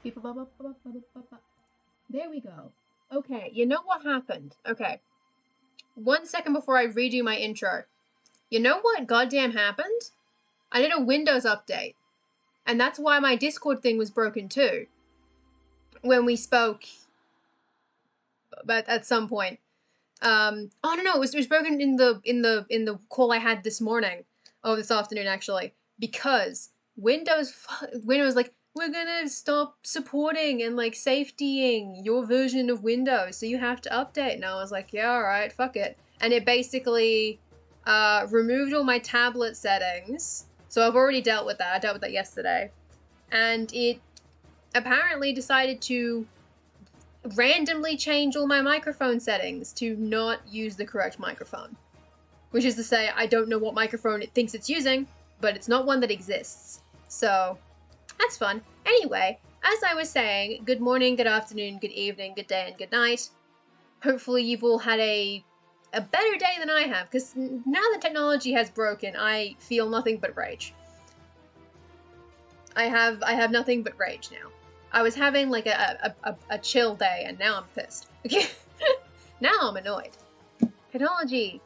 There we go. Okay, you know what happened? Okay. 1 second before I redo my intro. You know what goddamn happened? I did a Windows update. And that's why my Discord thing was broken too. When we spoke at some point. Oh no, it was broken in the call I had this morning. Oh, this afternoon actually. Because Windows like, we're gonna stop supporting and like safetying your version of Windows, so you have to update. And I was like, yeah, alright, fuck it. And it basically removed all my tablet settings. So I've already dealt with that. I dealt with that yesterday. And it apparently decided to randomly change all my microphone settings to not use the correct microphone. Which is to say, I don't know what microphone it thinks it's using, but it's not one that exists. So, that's fun. Anyway, as I was saying, good morning, good afternoon, good evening, good day, and good night. Hopefully you've all had a better day than I have, because now that technology has broken, I feel nothing but rage. I have nothing but rage now. I was having like a chill day, and now I'm pissed. Now I'm annoyed. Technology,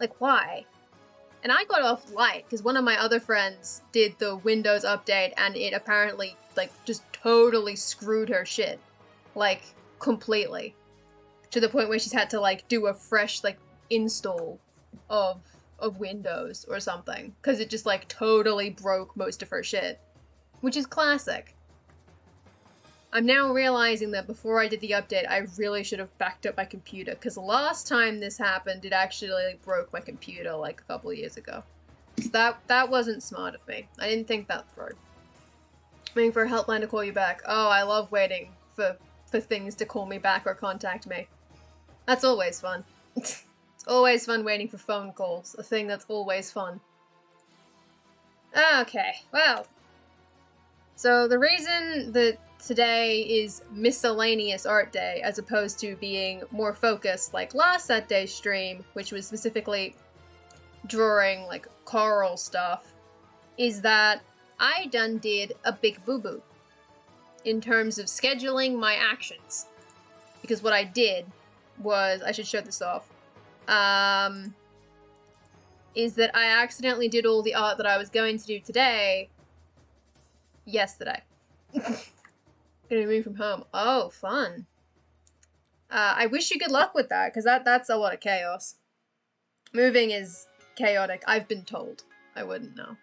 like, why? And I got off light because one of my other friends did the Windows update, and it apparently like just totally screwed her shit, like completely, to the point where she's had to like do a fresh like install of Windows or something because it just like totally broke most of her shit, which is classic. I'm now realizing that before I did the update, I really should have backed up my computer, because last time this happened, it actually like, broke my computer like a couple of years ago. So that wasn't smart of me. I didn't think that through. Waiting for a helpline to call you back. Oh, I love waiting for things to call me back or contact me. That's always fun. It's always fun waiting for phone calls. A thing that's always fun. Okay, well. So the reason that today is miscellaneous art day as opposed to being more focused like last Saturday's stream, which was specifically drawing like coral stuff, is that I done did a big boo-boo in terms of scheduling my actions. Because what I did was, I should show this off, is that I accidentally did all the art that I was going to do today yesterday. Gonna move from home. Oh, fun. I wish you good luck with that, because that's a lot of chaos. Moving is chaotic, I've been told. I wouldn't know.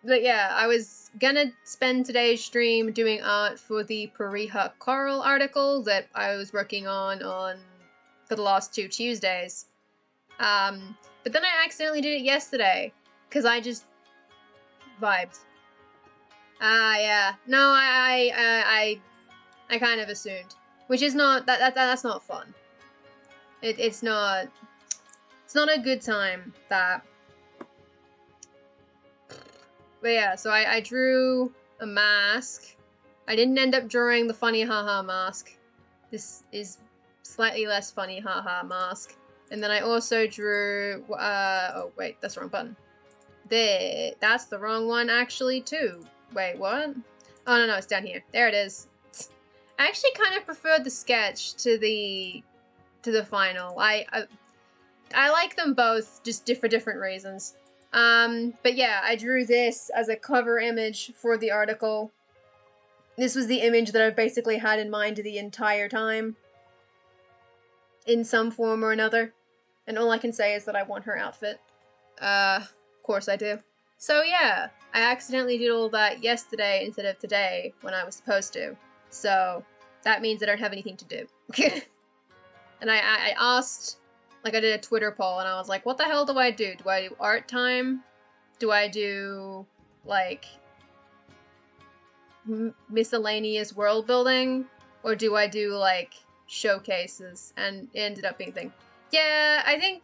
But yeah, I was gonna spend today's stream doing art for the Pariha Coral article that I was working on for the last 2 Tuesdays. But then I accidentally did it yesterday, because I just vibed. Yeah. No, I kind of assumed, which is not that's not fun. It's not a good time. That. But yeah, so I drew a mask. I didn't end up drawing the funny haha mask. This is slightly less funny haha mask. And then I also drew. Oh wait, that's the wrong button. That's the wrong one actually too. Wait, what? Oh, no, it's down here. There it is. I actually kind of preferred the sketch to the final. I like them both, just for different reasons. But yeah, I drew this as a cover image for the article. This was the image that I've basically had in mind the entire time, in some form or another. And all I can say is that I want her outfit. Of course I do. So yeah, I accidentally did all that yesterday instead of today when I was supposed to. So that means I don't have anything to do. And I asked, like I did a Twitter poll, and I was like, what the hell do I do? Do I do art time? Do I do, like, miscellaneous world building? Or do I do, like, showcases? And it ended up being thing. Yeah, I think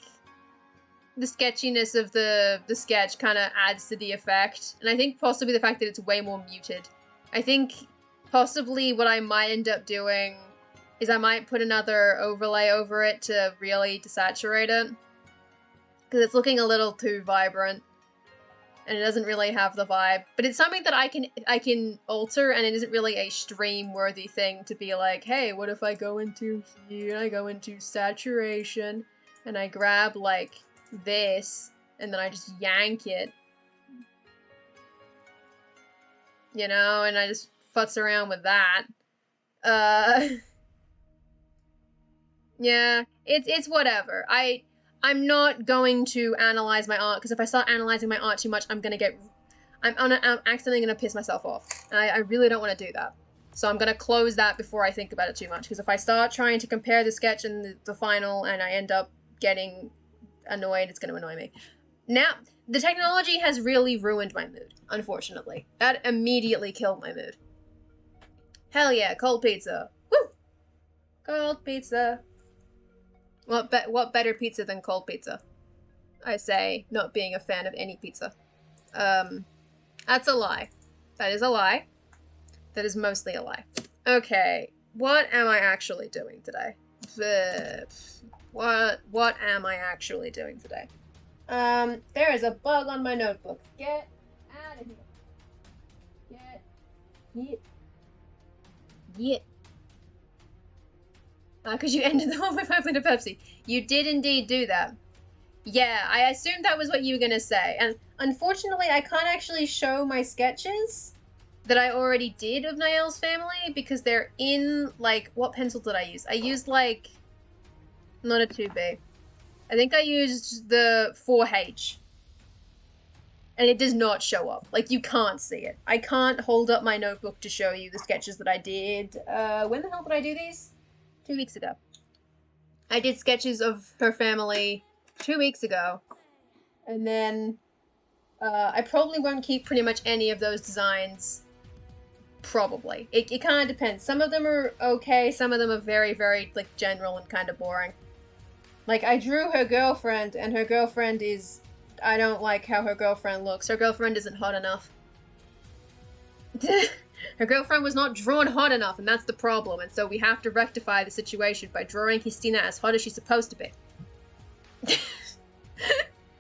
the sketchiness of the sketch kind of adds to the effect, and I think possibly the fact that it's way more muted. I think possibly what I might end up doing is I might put another overlay over it to really desaturate it, because it's looking a little too vibrant. and it doesn't really have the vibe. But it's something that I can alter, and it isn't really a stream-worthy thing to be like, hey, what if I go into here, I go into saturation, and I grab, like, this, and then I just yank it. You know, and I just futz around with that. Yeah, it's whatever. I'm not going to analyze my art, because if I start analyzing my art too much, I'm accidentally gonna piss myself off. And I really don't want to do that. So I'm gonna close that before I think about it too much, because if I start trying to compare the sketch and the final, and I end up getting annoyed, it's gonna annoy me. Now, the technology has really ruined my mood, unfortunately. That immediately killed my mood. Hell yeah, cold pizza. Woo! Cold pizza. What better pizza than cold pizza? I say, not being a fan of any pizza. That's a lie. That is a lie. That is mostly a lie. Okay, what am I actually doing today? What am I actually doing today? There is a bug on my notebook. Get out of here. Get. Because you ended the 1.5 liter Pepsi. You did indeed do that. Yeah, I assumed that was what you were gonna say. And unfortunately, I can't actually show my sketches that I already did of Niall's family because they're in, like, what pencil did I use? I used, like, not a 2B. I think I used the 4H. And it does not show up. Like, you can't see it. I can't hold up my notebook to show you the sketches that I did. When the hell did I do these? 2 weeks ago. I did sketches of her family 2 weeks ago. And then I probably won't keep pretty much any of those designs. Probably. It kind of depends. Some of them are okay, some of them are very, very, like, general and kind of boring. Like, I drew her girlfriend, and her girlfriend is... I don't like how her girlfriend looks. Her girlfriend isn't hot enough. Her girlfriend was not drawn hot enough, and that's the problem, and so we have to rectify the situation by drawing Christina as hot as she's supposed to be.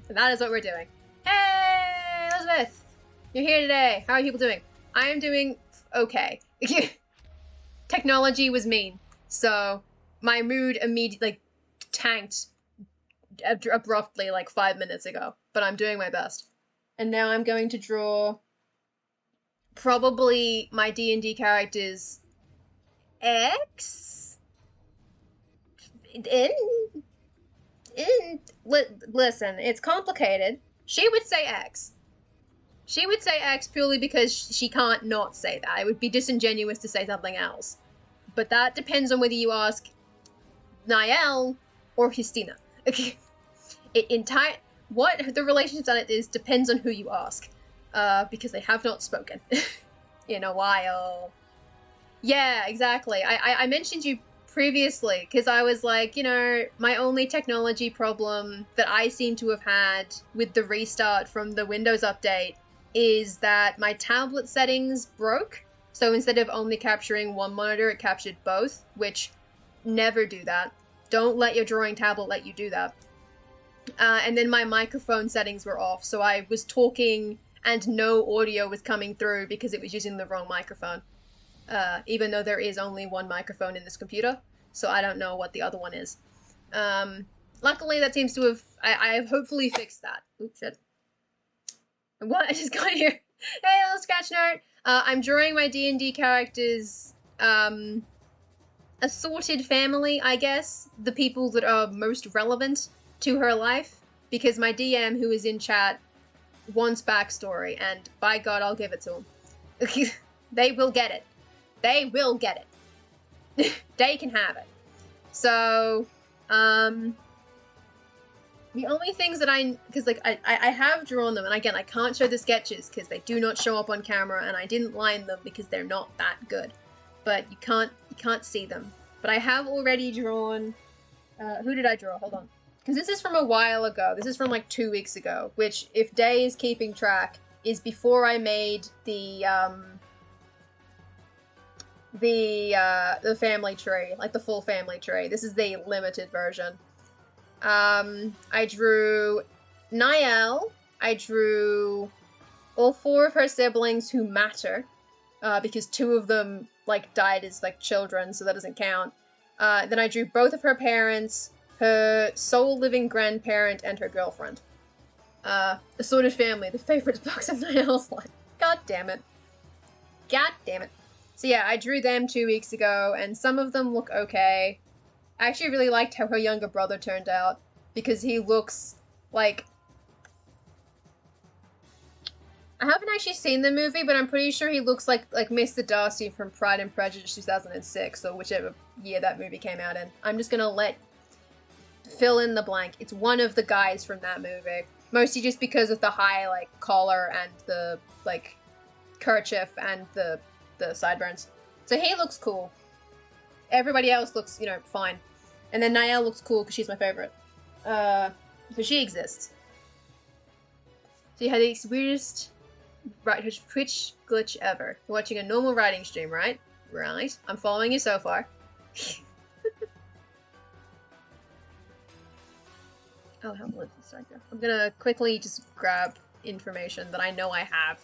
And that is what we're doing. Hey, Elizabeth! You're here today. How are people doing? I am doing okay. Technology was mean, so my mood immediately, like, tanked abruptly, like, 5 minutes ago, but I'm doing my best. And now I'm going to draw probably my D&D character's ex? Listen, it's complicated. She would say X. She would say X purely because she can't not say that. It would be disingenuous to say something else. But that depends on whether you ask Niall or Christina. Okay. What the relationship on it is depends on who you ask. Because they have not spoken in a while. Yeah, exactly. I mentioned you previously, because I was like, you know, my only technology problem that I seem to have had with the restart from the Windows update is that my tablet settings broke. So instead of only capturing one monitor, it captured both, which never do that. Don't let your drawing tablet let you do that. And then my microphone settings were off, so I was talking and no audio was coming through because it was using the wrong microphone. Even though there is only one microphone in this computer, so I don't know what the other one is. Luckily, that seems to have... I have hopefully fixed that. Oops, shit. What? I just got here. Hey, little scratch note! I'm drawing my D&D characters, assorted family, I guess. The people that are most relevant to her life. Because my DM, who is in chat, wants backstory, and by God, I'll give it to them. They will get it. They will get it. They can have it. So, the only things that because, like, I have drawn them, and again, I can't show the sketches because they do not show up on camera, and I didn't line them because they're not that good. But you can't see them. But I have already drawn, who did I draw? Hold on. Because this is from a while ago. This is from, like, 2 weeks ago, which, if Day is keeping track, is before I made the family tree, like the full family tree. This is the limited version. I drew Niall, I drew all 4 of her siblings who matter, because 2 of them, like, died as, like, children, so that doesn't count. Then I drew both of her parents, her sole living grandparent, and her girlfriend. Assorted family, the favorite box of Niall's life. God damn it. God damn it. So yeah, I drew them 2 weeks ago, and some of them look okay. I actually really liked how her younger brother turned out, because he looks like... I haven't actually seen the movie, but I'm pretty sure he looks like Mr. Darcy from Pride and Prejudice 2006, or whichever year that movie came out in. I'm just gonna fill in the blank. It's one of the guys from that movie. Mostly just because of the high, like, collar and the, like, kerchief and the sideburns. So he looks cool. Everybody else looks, you know, fine. And then Niall looks cool because she's my favorite. So she exists. So you had the weirdest Twitch glitch ever. You're watching a normal writing stream, right? Right. I'm following you so far. Oh, how was this right there? I'm gonna quickly just grab information that I know I have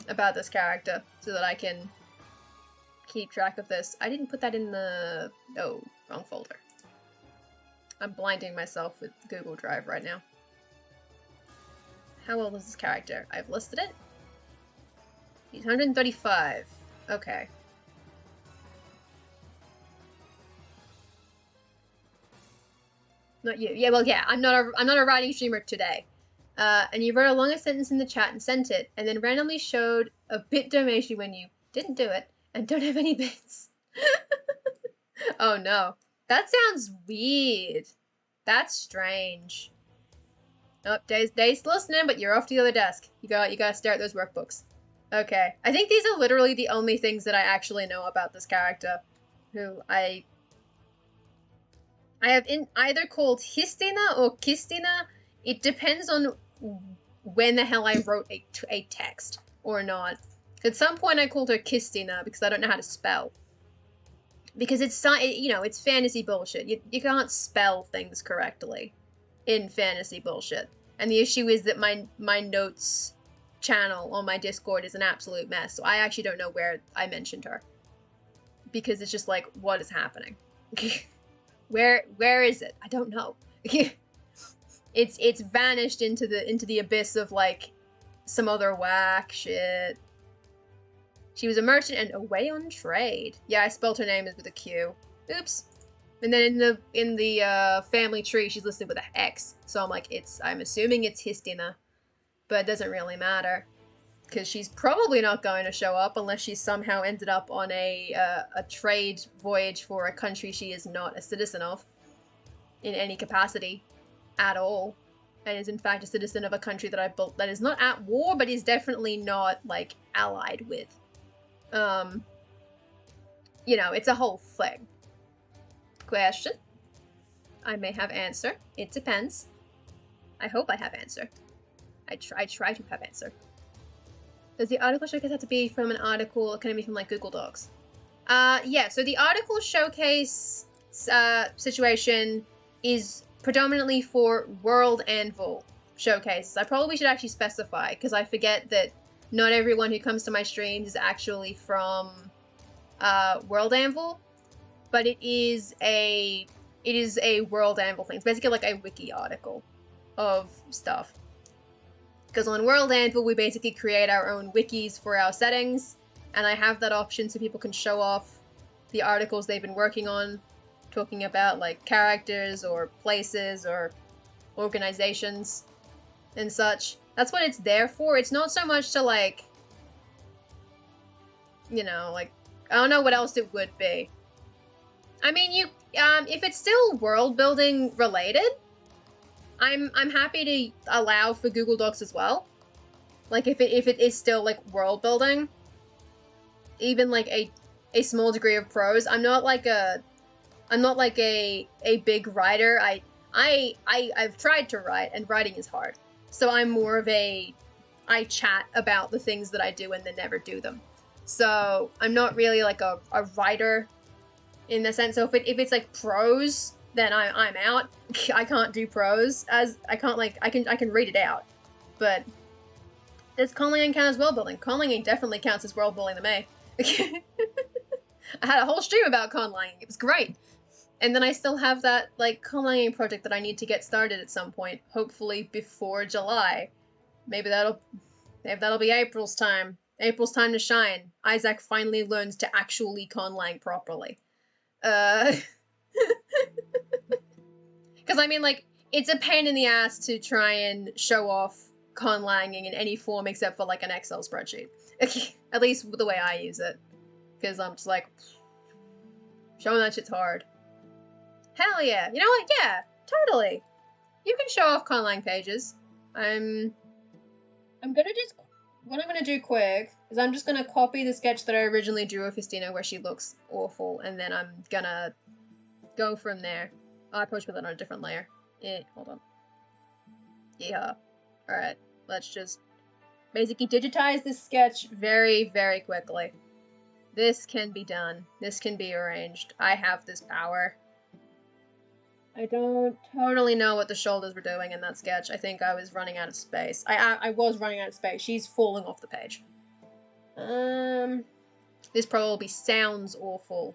about this character so that I can keep track of this. I didn't put that in the... Oh, wrong folder. I'm blinding myself with Google Drive right now. How old is this character? I've listed it. He's 135. Okay. Not you. Yeah, well, yeah, I'm not a writing streamer today. And you wrote a longest sentence in the chat and sent it, and then randomly showed a bit donation when you didn't do it and don't have any bits. Oh no. That sounds weird. That's strange. Oh, Dave's listening, but you're off to the other desk. You gotta stare at those workbooks. Okay. I think these are literally the only things that I actually know about this character. Who I have either called Histina or Kistina. It depends on when the hell I wrote a text or not. At some point I called her Kistina because I don't know how to spell. Because it's, you know, it's fantasy bullshit. You can't spell things correctly in fantasy bullshit. And the issue is that my notes channel on my Discord is an absolute mess. So I actually don't know where I mentioned her. Because it's just like, what is happening? Where is it? I don't know. It's vanished into the abyss of like some other whack shit. She was a merchant and away on trade. Yeah, I spelled her name with a Q. Oops. And then in the family tree, she's listed with an X. So I'm assuming it's Histina, but it doesn't really matter because she's probably not going to show up unless she somehow ended up on a trade voyage for a country she is not a citizen of in any capacity at all, and is in fact a citizen of a country that is not at war, but is definitely not like allied with. You know, it's a whole thing. Question. I may have answer. It depends. I hope I have answer. I try to have answer. Does the article showcase have to be from an article, or can it be from like Google Docs? Yeah, so the article showcase situation is predominantly for World Anvil showcases. I probably should actually specify, because I forget that not everyone who comes to my streams is actually from World Anvil, but it is a World Anvil thing. It's basically like a wiki article of stuff. Because on World Anvil, we basically create our own wikis for our settings, and I have that option so people can show off the articles they've been working on, talking about like characters or places or organizations and such. That's what it's there for. It's not so much to like, you know, like, I don't know what else it would be. I mean, you, if it's still world building related, I'm happy to allow for Google Docs as well. Like if it is still like world building, even like a small degree of prose. I'm not like a big writer. I've tried to write, and writing is hard. So I'm more of I chat about the things that I do and then never do them. So I'm not really like a writer in the sense. So if it's like prose, then I'm out. I can't do prose, as I can't like I can read it out, but Does conlanging count as world building? Conlanging definitely counts as world building to me. I had a whole stream about conlanging. It was great. And then I still have that, like, conlanging project that I need to get started at some point. Hopefully before July. Maybe that'll be April's time. April's time to shine. Isaac finally learns to actually conlang properly. Because I mean, like, it's a pain in the ass to try and show off conlanging in any form except for, like, an Excel spreadsheet. At least the way I use it. Because I'm just like, showing that shit's hard. Hell yeah. You know what? Yeah, totally. You can show off conlang pages. I'm gonna just... What I'm gonna do quick is I'm just gonna copy the sketch that I originally drew of Festina where she looks awful, and then I'm gonna go from there. Oh, I probably put that on a different layer. Hold on. Yeah. Alright, let's just basically digitize this sketch very, very quickly. This can be done. This can be arranged. I have this power. I don't totally know what the shoulders were doing in that sketch. I think I was running out of space. I was running out of space. She's falling off the page. This probably sounds awful,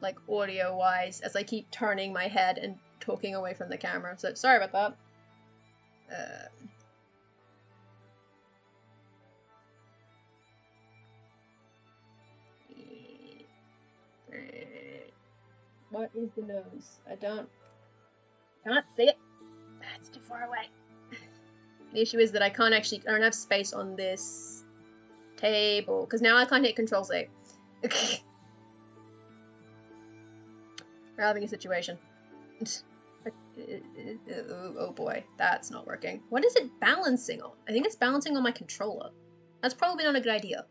like audio-wise, as I keep turning my head and talking away from the camera. So sorry about that. What is the nose? I can't see it. It's too far away. The issue is that I don't have space on this table, because now I can't hit Control-C. We're having a situation. Oh boy, that's not working. What is it balancing on? I think it's balancing on my controller. That's probably not a good idea.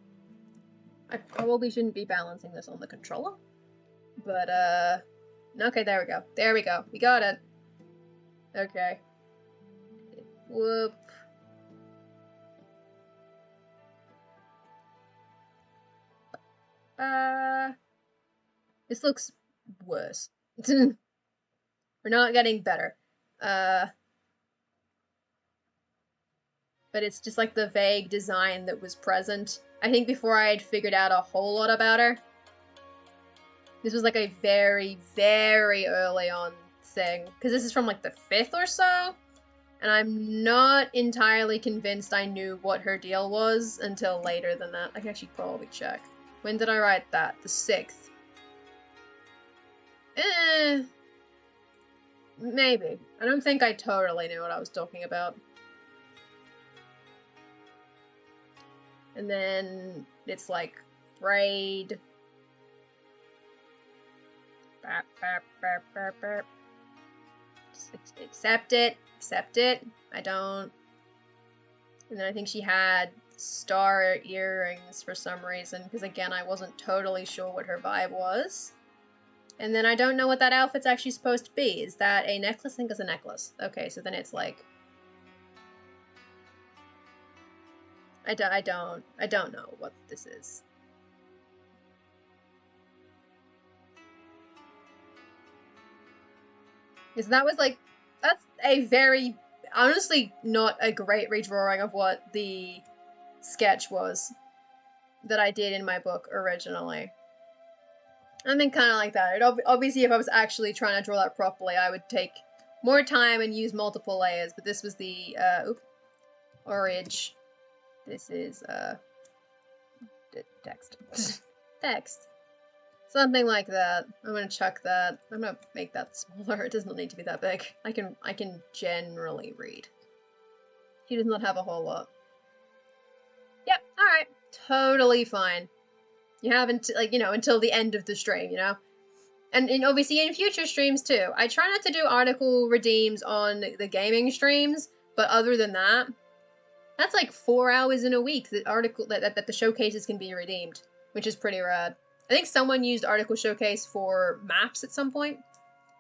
I probably shouldn't be balancing this on the controller. But, okay, there we go. There we go. We got it. Okay. Whoop. This looks worse. We're not getting better. But it's just like the vague design that was present. I think before I had figured out a whole lot about her. This was like a very, very early on thing. Because this is from like the 5th or so. And I'm not entirely convinced I knew what her deal was until later than that. I can actually probably check. When did I write that? The 6th. Maybe. I don't think I totally knew what I was talking about. And then it's like braid. Bap, bap, bap, bap, bap. Accept it. Accept it. I don't. And then I think she had star earrings for some reason, because again, I wasn't totally sure what her vibe was. And then I don't know what that outfit's actually supposed to be. Is that a necklace? I think it's a necklace. Okay, so then it's like... I don't know what this is. Because that was like... That's a very... Honestly, not a great redrawing of what the sketch was that I did in my book originally. I think kind of like that. Obviously, if I was actually trying to draw that properly, I would take more time and use multiple layers, but this was the, orange. This is, text. Text. Something like that. I'm gonna chuck that. I'm gonna make that smaller. It doesn't need to be that big. I can generally read. He does not have a whole lot. Yep, alright. Totally fine. You haven't, like, you know, until the end of the stream, you know? And obviously in future streams too. I try not to do article redeems on the gaming streams, but other than that, that's like 4 hours in a week that the showcases can be redeemed, which is pretty rad. I think someone used Article Showcase for maps at some point.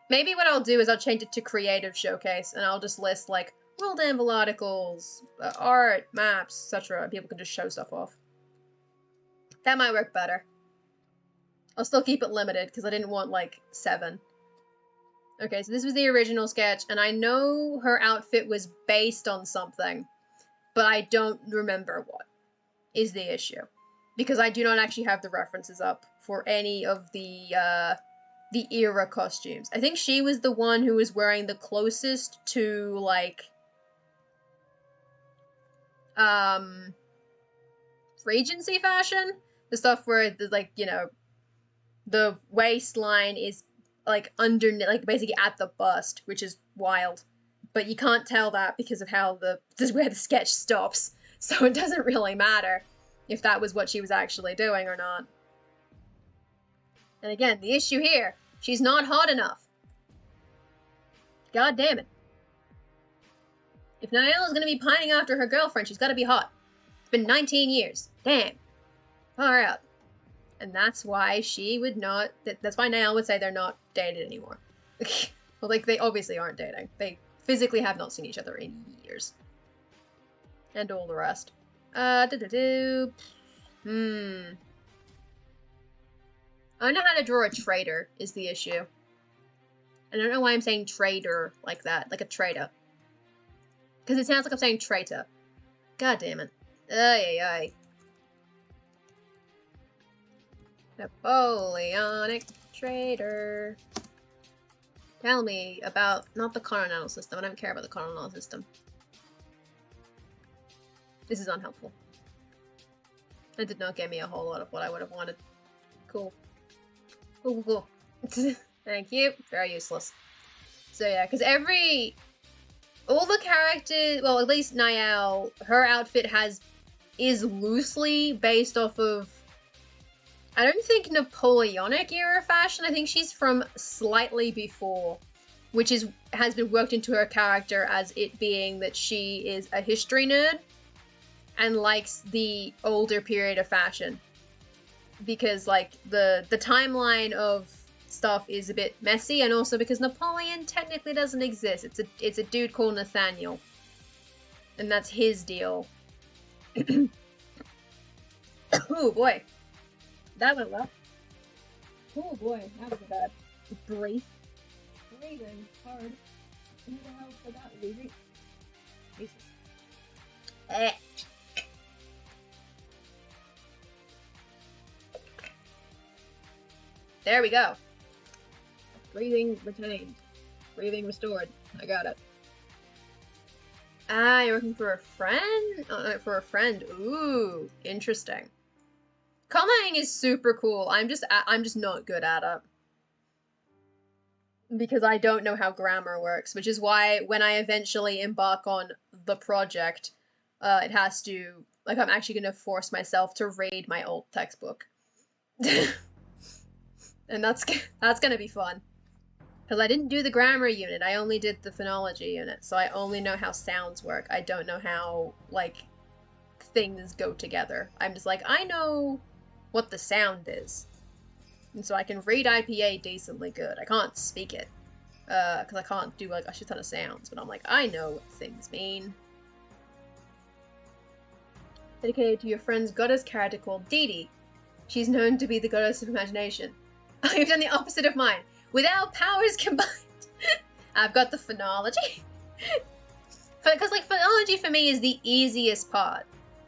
Maybe what I'll do is I'll change it to Creative Showcase, and I'll just list, like, World Anvil articles, art, maps, etc. People can just show stuff off. That might work better. I'll still keep it limited, because I didn't want, like, 7. Okay, so this was the original sketch, and I know her outfit was based on something. but I don't remember what is the issue. Because I do not actually have the references up for any of the era costumes. I think she was the one who was wearing the closest to, like, Regency fashion? The stuff where, the, like, you know, the waistline is, like, underneath, like, basically at the bust, which is wild. But you can't tell that because of how where the sketch stops. So it doesn't really matter if that was what she was actually doing or not. And again, the issue here, she's not hot enough. God damn it. If Niall is gonna be pining after her girlfriend, she's gotta be hot. It's been 19 years. Damn. Far out. And that's why she would not, that's why Niall would say they're not dated anymore. Well, like, they obviously aren't dating. They physically have not seen each other in years. And all the rest. I don't know how to draw a traitor, is the issue. I don't know why I'm saying trader like that, like a traitor. Because it sounds like I'm saying traitor. God damn it. Ay, ay, ay. Napoleonic traitor. Tell me about, not the continental system. I don't care about the continental system. This is unhelpful. It did not give me a whole lot of what I would have wanted. Cool. Cool, cool, cool. Thank you. Very useless. So yeah, because all the characters, well, at least Niall, her outfit is loosely based off of, I don't think Napoleonic era fashion. I think she's from slightly before, which has been worked into her character as it being that she is a history nerd and likes the older period of fashion. Because, like, the timeline of stuff is a bit messy, and also because Napoleon technically doesn't exist. It's a dude called Nathaniel. And that's his deal. Oh boy. That went well. Oh boy, that was a bad breathing hard. Who the hell said that? Losing? Jesus. There we go. Breathing retained. Breathing restored. I got it. Ah, you're looking for a friend? For a friend. Ooh, interesting. Commenting is super cool. I'm just not good at it. Because I don't know how grammar works, which is why when I eventually embark on the project, it has to, like, I'm actually gonna force myself to read my old textbook. And that's gonna be fun. Because I didn't do the grammar unit, I only did the phonology unit, so I only know how sounds work. I don't know how, like, things go together. I'm just like, I know what the sound is. And so I can read IPA decently good. I can't speak it, because I can't do, like, a shit ton of sounds, but I'm like, I know what things mean. Dedicated to your friend's goddess character called Dee Dee. She's known to be the goddess of imagination. I've done the opposite of mine. With our powers combined. I've got the phonology. Because, like, phonology for me is the easiest part.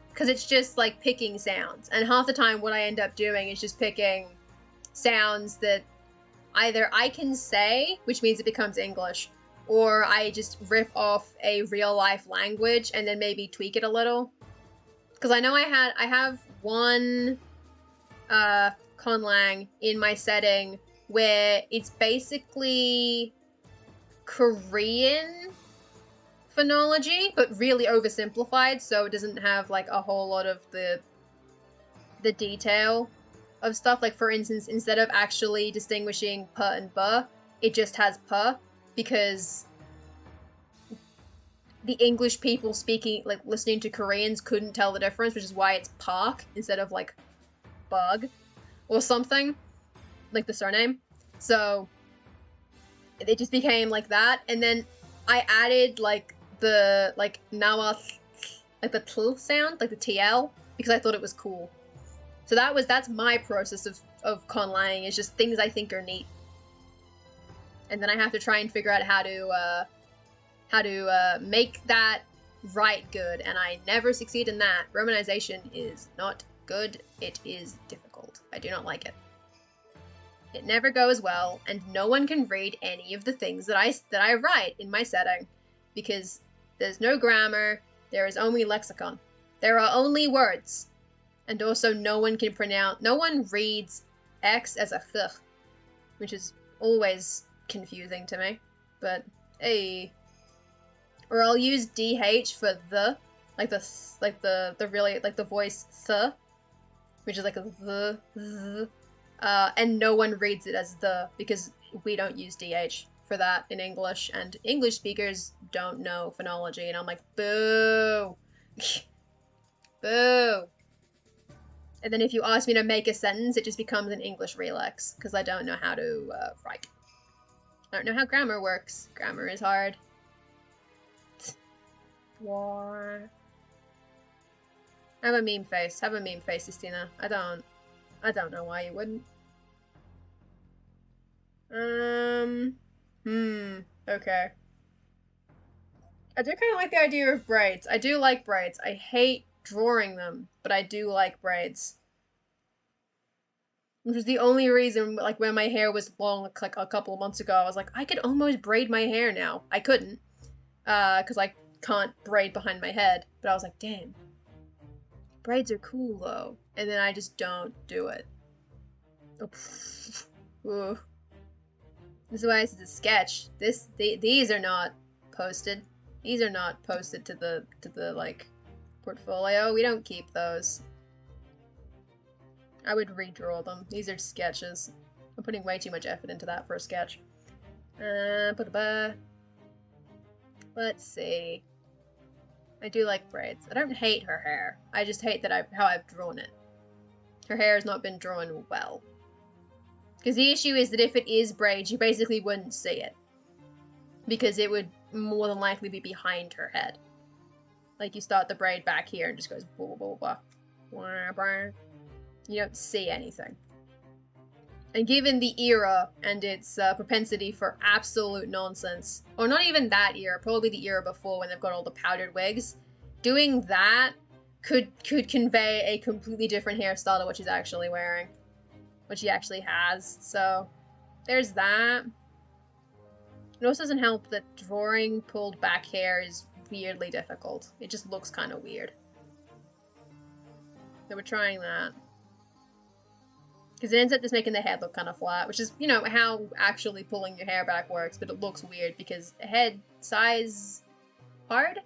Because it's just, like, picking sounds. And half the time what I end up doing is just picking sounds that either I can say, which means it becomes English, or I just rip off a real-life language and then maybe tweak it a little. Because I know I have one conlang in my setting where it's basically Korean phonology, but really oversimplified, so it doesn't have, like, a whole lot of the detail of stuff. Like, for instance, instead of actually distinguishing p and b, it just has p, because the English people speaking, like, listening to Koreans couldn't tell the difference, which is why it's Park instead of, like, Bug or something, like the surname. So it just became like that, and then I added, like, the, like, nawa, like the tl sound, like the TL, because I thought it was cool. So that's my process of conlang, is just things I think are neat. And then I have to try and figure out how to make that write good, and I never succeed in that. Romanization is not good. It is difficult. I do not like it. It never goes well, and no one can read any of the things that I write in my setting, because there's no grammar, there is only lexicon. There are only words. And also no one reads X as a th, which is always confusing to me. But hey. Or I'll use DH for the, like the voice th, which is like a the, and no one reads it as the, because we don't use DH for that in English, and English speakers don't know phonology, and I'm like, boo. Boo. And then if you ask me to make a sentence, it just becomes an English relax, because I don't know how to write. I don't know how grammar works. Grammar is hard. War. Have a meme face. Have a meme face, Justina. I don't know why you wouldn't. Okay. I do kind of like the idea of braids. I do like braids. I hate drawing them, but I do like braids. Which was the only reason, like, when my hair was long, like, a couple of months ago, I was like, I could almost braid my hair now. I couldn't. Because I can't braid behind my head. But I was like, damn. Braids are cool, though. And then I just don't do it. Ooh. This is why this is a sketch. These are not posted. These are not posted to the like, portfolio. We don't keep those. I would redraw them. These are sketches. I'm putting way too much effort into that for a sketch. Let's see. I do like braids. I don't hate her hair. I just hate that how I've drawn it. Her hair has not been drawn well. Because the issue is that if it is braids, you basically wouldn't see it. Because it would more than likely be behind her head. Like, you start the braid back here and just goes blah, blah, blah, blah, blah. You don't see anything. And given the era and its propensity for absolute nonsense, or not even that era, probably the era before when they've got all the powdered wigs, doing that could convey a completely different hairstyle to what she's actually wearing. What she actually has. So, there's that. It also doesn't help that drawing pulled back hair is weirdly difficult. It just looks kind of weird. So we're trying that. Because it ends up just making the head look kind of flat, which is, you know, how actually pulling your hair back works, but it looks weird because head size hard?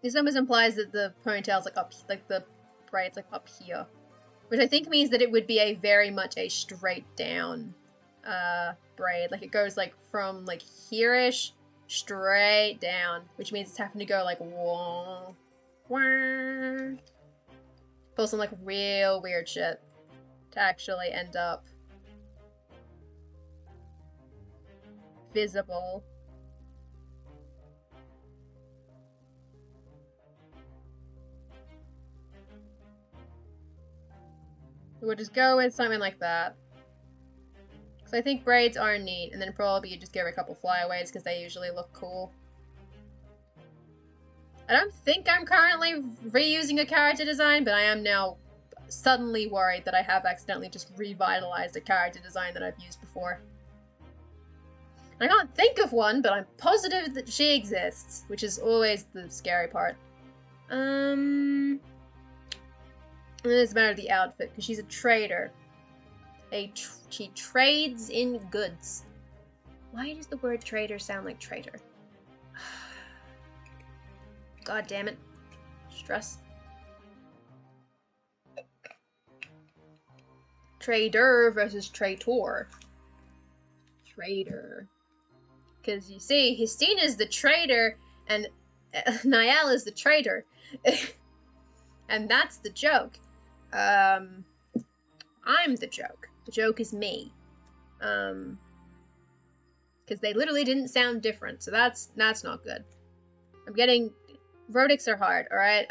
This almost implies that the ponytail's like up, like the braid's like up here. Which I think means that it would be a very much a straight down braid. Like it goes like from like here-ish straight down, which means it's having to go like wah, wah. Pull some like real weird shit to actually end up visible. We'll just go with something like that. So I think braids are neat, and then probably you just give her a couple flyaways because they usually look cool. I don't think I'm currently reusing a character design, but I am now suddenly worried that I have accidentally just revitalized a character design that I've used before. I can't think of one, but I'm positive that she exists, which is always the scary part. And then it's a matter of the outfit, because she's a trader. She trades in goods. Why does the word trader sound like traitor? God damn it. Stress. Trader versus traitor. Trader. Because you see, Justina's the trader, and Niall is the traitor. And that's the joke. I'm the joke. The joke is me. Because they literally didn't sound different, so that's not good. I'm getting... Rhotics are hard, alright?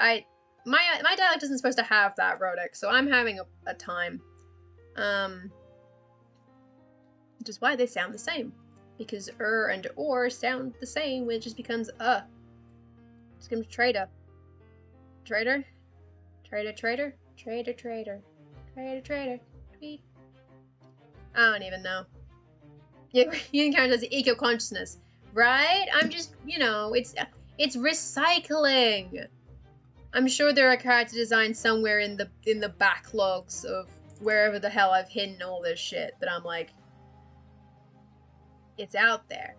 My dialect isn't supposed to have that rhotic, so I'm having a time. Which is why they sound the same. Because and or sound the same, it just becomes Just becomes trader. Trader? Trader, trader? Trader, trader. Trader, trader. Tweet. I don't even know. Yeah, you encounter the eco-consciousness. Right? I'm just, you know, it's recycling. I'm sure there are character designs somewhere in the backlogs of wherever the hell I've hidden all this shit, but I'm like, it's out there.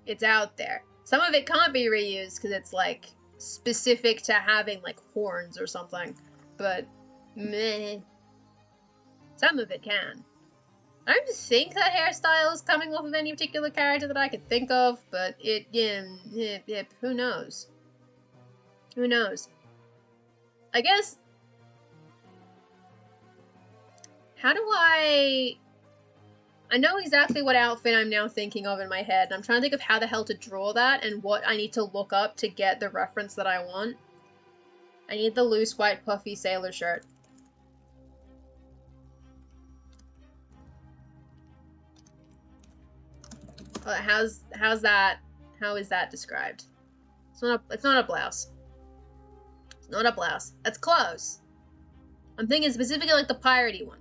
It's out there. Some of it can't be reused because it's like specific to having like horns or something, but meh. Some of it can. I don't think that hairstyle is coming off of any particular character that I could think of, but who knows? Who knows? I guess... How do I know exactly what outfit I'm now thinking of in my head, and I'm trying to think of how the hell to draw that and what I need to look up to get the reference that I want. I need the loose white puffy sailor shirt. How's that? How is that described? It's not a blouse. It's not a blouse. That's close. I'm thinking specifically like the piratey one.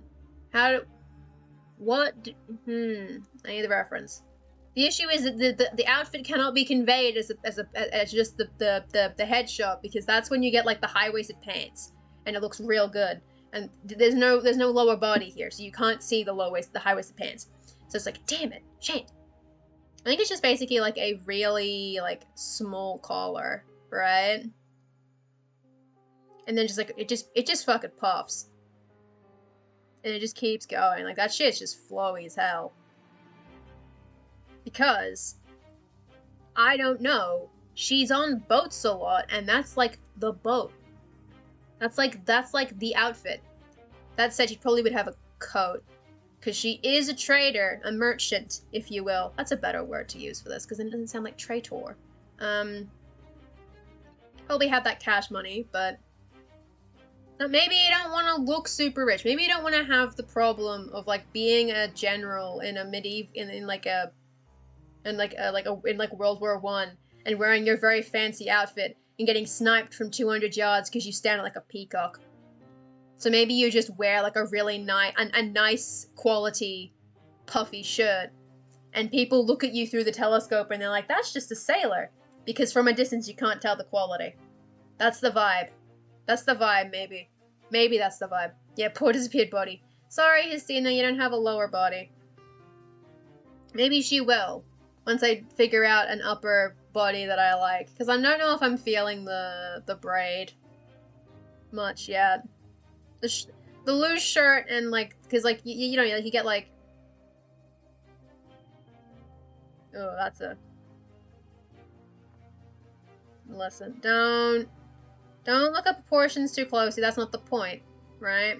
I need the reference. The issue is that the outfit cannot be conveyed as just the headshot, because that's when you get like the high-waisted pants and it looks real good. And there's no lower body here, so you can't see the high-waisted pants. So it's like, damn it, shit. I think it's just basically like a really like small collar, right? And then just like it just fucking puffs. And it just keeps going. Like, that shit's just flowy as hell. Because, I don't know, she's on boats a lot, and that's like the boat. That's like the outfit. That said, she probably would have a coat. Because she is a trader, a merchant, if you will. That's a better word to use for this, because it doesn't sound like traitor. Probably have that cash money, but... Maybe you don't want to look super rich. Maybe you don't want to have the problem of like being a general in a in World War I and wearing your very fancy outfit and getting sniped from 200 yards because you stand like a peacock. So maybe you just wear like a really nice quality puffy shirt, and people look at you through the telescope and they're like, that's just a sailor, because from a distance you can't tell the quality. That's the vibe. That's the vibe, maybe. Maybe that's the vibe. Yeah, poor disappeared body. Sorry, Justina, you don't have a lower body. Maybe she will, once I figure out an upper body that I like. Because I don't know if I'm feeling the braid much yet. The loose shirt and, like, because, like, you know, you get, like... Oh, that's a... Listen, don't look up proportions too closely. That's not the point, right?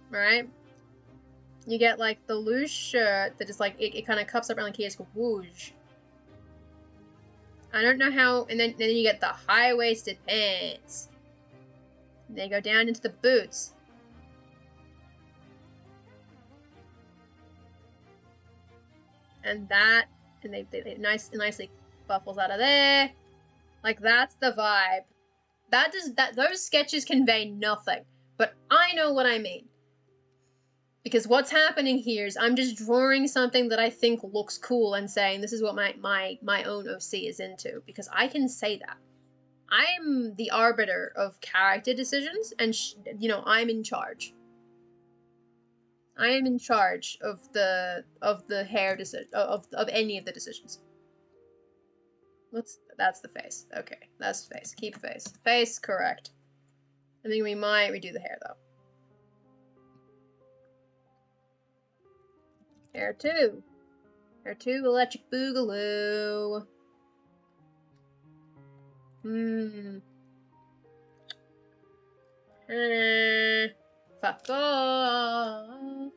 Right? You get, like, the loose shirt that just, like, it kind of cups up around the key. It's whoosh. I don't know how... And then you get the high-waisted pants. And they go down into the boots. And that... And they nicely buffles out of there. Like, that's the vibe. Those sketches convey nothing. But I know what I mean. Because what's happening here is I'm just drawing something that I think looks cool and saying this is what my own OC is into. Because I can say that. I'm the arbiter of character decisions, and you know, I'm in charge. I am in charge of the hair decision of any of the decisions. That's the face. Okay, that's the face. Keep face. Face, correct. I think we might redo the hair, though. Hair 2. Hair 2, Electric Boogaloo. Fuck off.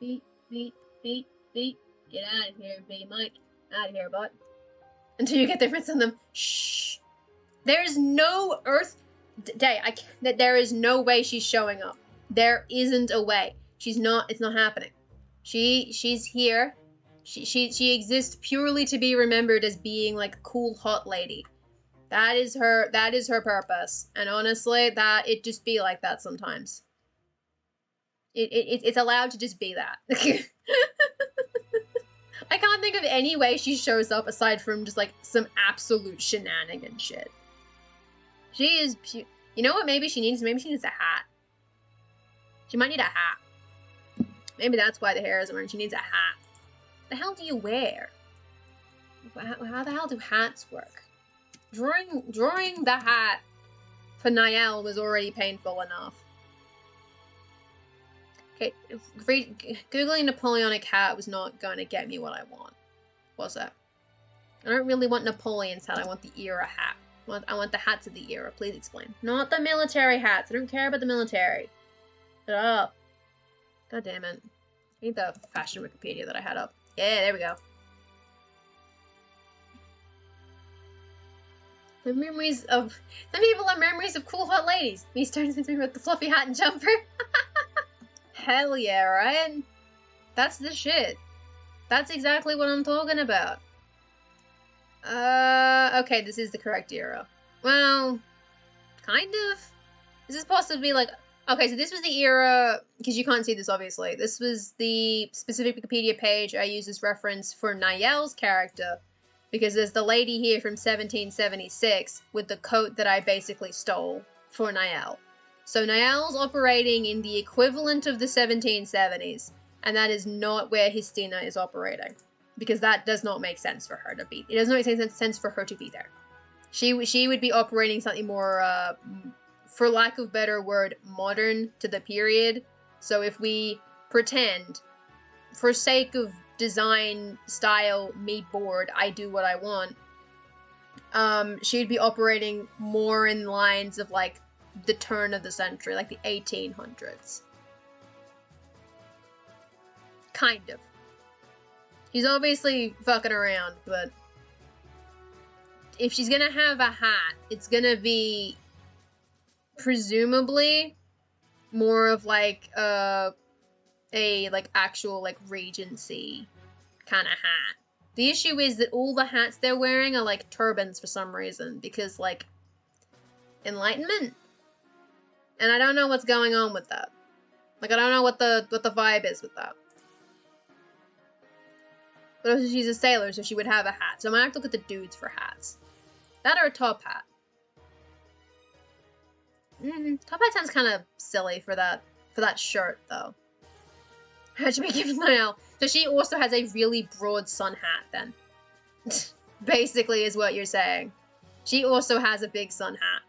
Beat. Get out of here, B-Mike. Out of here, bud. Until you get the rinse on them. Shh. There's no Earth day. There is no way she's showing up. There isn't a way. It's not happening. She's here. She exists purely to be remembered as being like a cool hot lady. That is her purpose. And honestly, that it just be like that sometimes. It's allowed to just be that. I can't think of any way she shows up aside from just like some absolute shenanigan shit. She is, you know what maybe she needs? Maybe she needs a hat. She might need a hat. Maybe that's why the hair isn't wearing. She needs a hat. The hell do you wear? How the hell do hats work? Drawing the hat for Niall was already painful enough. Okay, Googling Napoleonic hat was not going to get me what I want. Was it? I don't really want Napoleon's hat. I want the era hat. I want the hats of the era. Please explain. Not the military hats. I don't care about the military. Shut up. God damn it. I need the fashion Wikipedia that I had up. Yeah, there we go. The memories of... Some people have memories of cool hot ladies. Me starting to think about the fluffy hat and jumper. Hell yeah, right? That's the shit. That's exactly what I'm talking about. Okay, this is the correct era. Well, kind of. This is possibly like... Okay, so this was the era, because you can't see this obviously. This was the specific Wikipedia page I use as reference for Niall's character, because there's the lady here from 1776 with the coat that I basically stole for Niall. So Niall's operating in the equivalent of the 1770s, and that is not where Hestina is operating, because that does not make sense for her to be. It doesn't make sense for her to be there. She would be operating something more, for lack of a better word, modern to the period. So if we pretend, for sake of design, style, me bored, I do what I want, she'd be operating more in lines of like the turn of the century, like the 1800s. Kind of. She's obviously fucking around, but if she's gonna have a hat, it's gonna be presumably more of like a like actual like Regency kind of hat. The issue is that all the hats they're wearing are like turbans for some reason, because like Enlightenment, and I don't know what's going on with that. Like I don't know what the vibe is with that. But also she's a sailor, so she would have a hat. So I might have to look at the dudes for hats. That or a top hat. Top hat sounds kind of silly for that shirt though. How'd you make it now? So she also has a really broad sun hat then. Basically is what you're saying. She also has a big sun hat.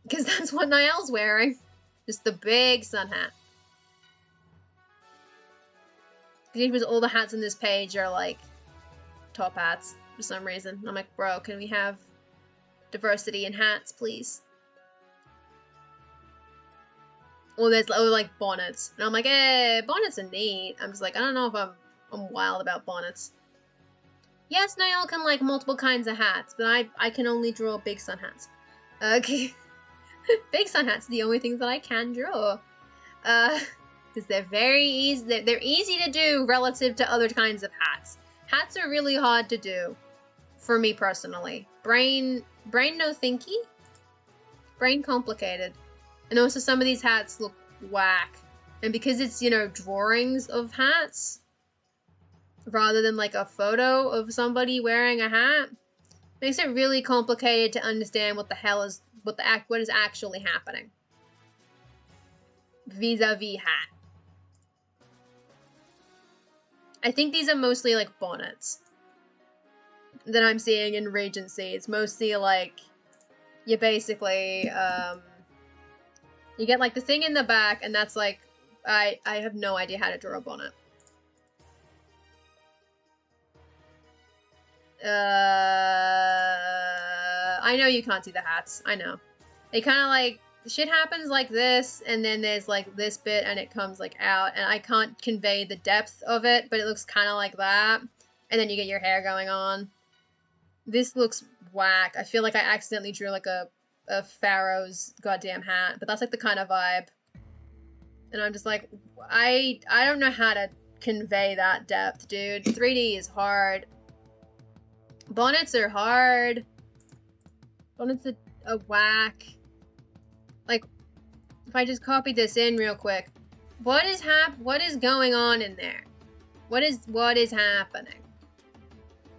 Because that's what Niall's wearing. Just the big sun hat. Because all the hats on this page are like top hats for some reason. I'm like, bro, can we have diversity in hats, please? Or there's like bonnets. And I'm like, bonnets are neat. I'm just like, I don't know if I'm wild about bonnets. Yes, Niall can like multiple kinds of hats, but I can only draw big sun hats. Okay. Big sun hats are the only things that I can draw. Because they're very easy. They're easy to do relative to other kinds of hats. Hats are really hard to do, for me personally. Brain no thinky? Brain complicated. And also some of these hats look whack. And because it's, you know, drawings of hats, rather than like a photo of somebody wearing a hat, makes it really complicated to understand what the hell is, what is actually happening. Vis-a-vis hat. I think these are mostly like bonnets that I'm seeing in Regency. It's mostly like, you basically, you get like the thing in the back, and that's like, I have no idea how to draw a bonnet. I know you can't see the hats. I know. They kind of like, shit happens like this, and then there's like this bit, and it comes like out, and I can't convey the depth of it, but it looks kind of like that. And then you get your hair going on. This looks whack. I feel like I accidentally drew like a pharaoh's goddamn hat, but that's like the kind of vibe. And I'm just like, I don't know how to convey that depth, dude. 3D is hard. Bonnets are hard. Bonnets are a whack. Like, if I just copy this in real quick, what is going on in there? What is happening?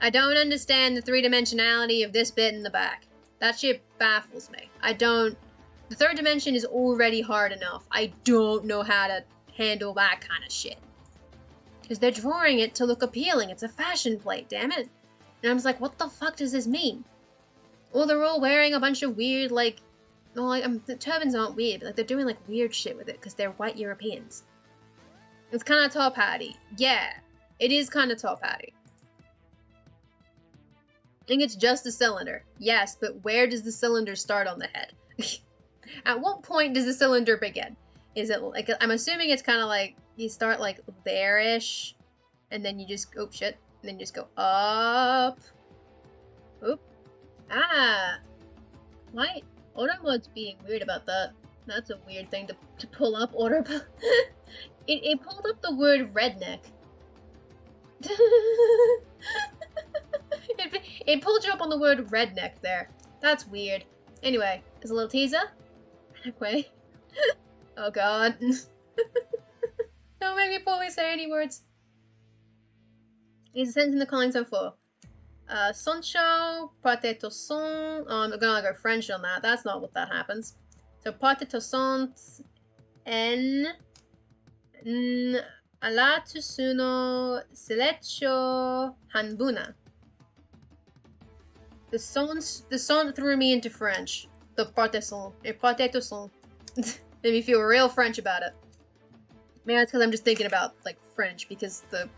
I don't understand the three-dimensionality of this bit in the back. That shit baffles me. The third dimension is already hard enough. I don't know how to handle that kind of shit. Because they're drawing it to look appealing. It's a fashion plate, damn it. And I was like, what the fuck does this mean? Well, they're all wearing a bunch of weird, like... Well, like, the turbans aren't weird, but like, they're doing, like, weird shit with it because they're white Europeans. It's kind of top hatty. Yeah, it is kind of top hatty. I think it's just a cylinder. Yes, but where does the cylinder start on the head? At what point does the cylinder begin? Is it like, I'm assuming it's kind of like, you start like there-ish, and then you just, oh shit, and then you just go up. Oop. Ah. Why? Automod's being weird about that. That's a weird thing to pull up, Autobot. it pulled up the word redneck. it pulled you up on the word redneck there. That's weird. Anyway, there's a little teaser. Redneck. Oh god. Don't make me fully say any words. It's a sentence in the calling so full. Soncho, parte to son. Oh, I'm gonna go French on that. That's not what that happens. So, parte to son en ala tsuno selecho hanbuna. The son threw me into French. The parte son. Parte to son. Made me feel real French about it. Maybe that's because I'm just thinking about, like, French, because the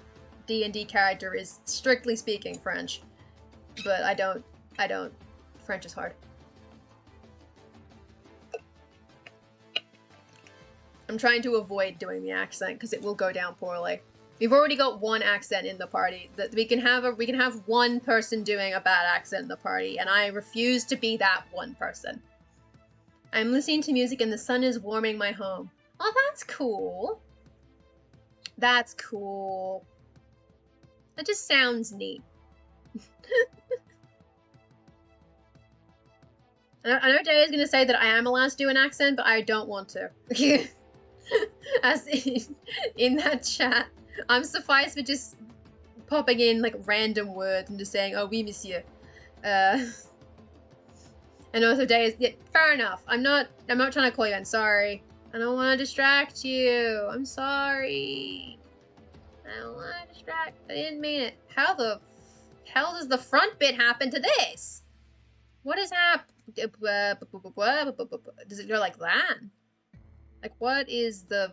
D&D character is strictly speaking French. But I don't. French is hard. I'm trying to avoid doing the accent, because it will go down poorly. We've already got one accent in the party. That we can have one person doing a bad accent in the party, and I refuse to be that one person. I'm listening to music and the sun is warming my home. Oh, that's cool. That's cool. That just sounds neat. I know Jay is going to say that I am allowed to do an accent, but I don't want to. As in that chat, I'm suffice for just popping in like random words and just saying, oh, oui, monsieur. And also Jay is, yeah, fair enough. I'm not trying to call you in, sorry. I don't want to distract you. I'm sorry. I don't want to distract. I didn't mean it. How the hell does the front bit happen to this? What is happening? Does it go like that? Like, what is the...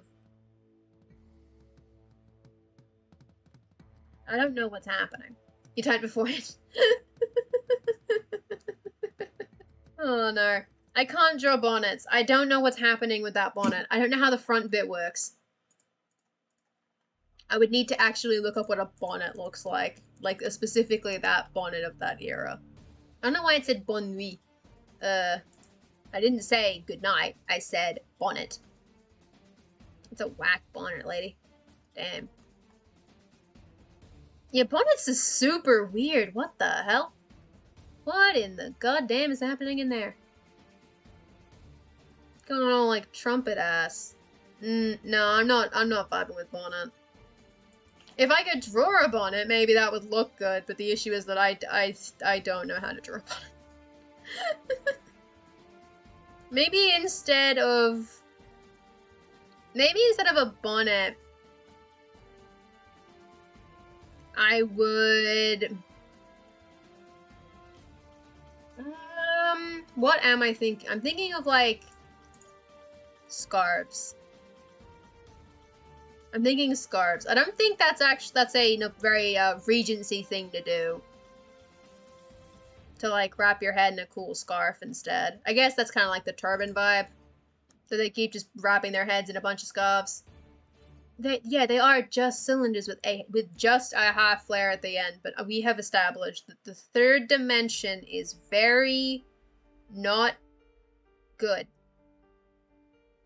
I don't know what's happening. You typed before it. Oh no. I can't draw bonnets. I don't know what's happening with that bonnet. I don't know how the front bit works. I would need to actually look up what a bonnet looks like specifically that bonnet of that era. I don't know why it said bonne nuit. I didn't say good night. I said bonnet. It's a whack bonnet, lady. Damn. Yeah, bonnets is super weird. What the hell? What in the goddamn is happening in there? Going on all like trumpet ass. No, I'm not vibing with bonnet. If I could draw a bonnet, maybe that would look good, but the issue is that I don't know how to draw a bonnet. Maybe instead of a bonnet, I would... what am I thinking? I'm thinking of, like, scarves. I'm thinking scarves. I don't think that's a very Regency thing to do. To, like, wrap your head in a cool scarf instead. I guess that's kind of like the turban vibe. So they keep just wrapping their heads in a bunch of scarves. They are just cylinders with just a half flare at the end, but we have established that the third dimension is very not good.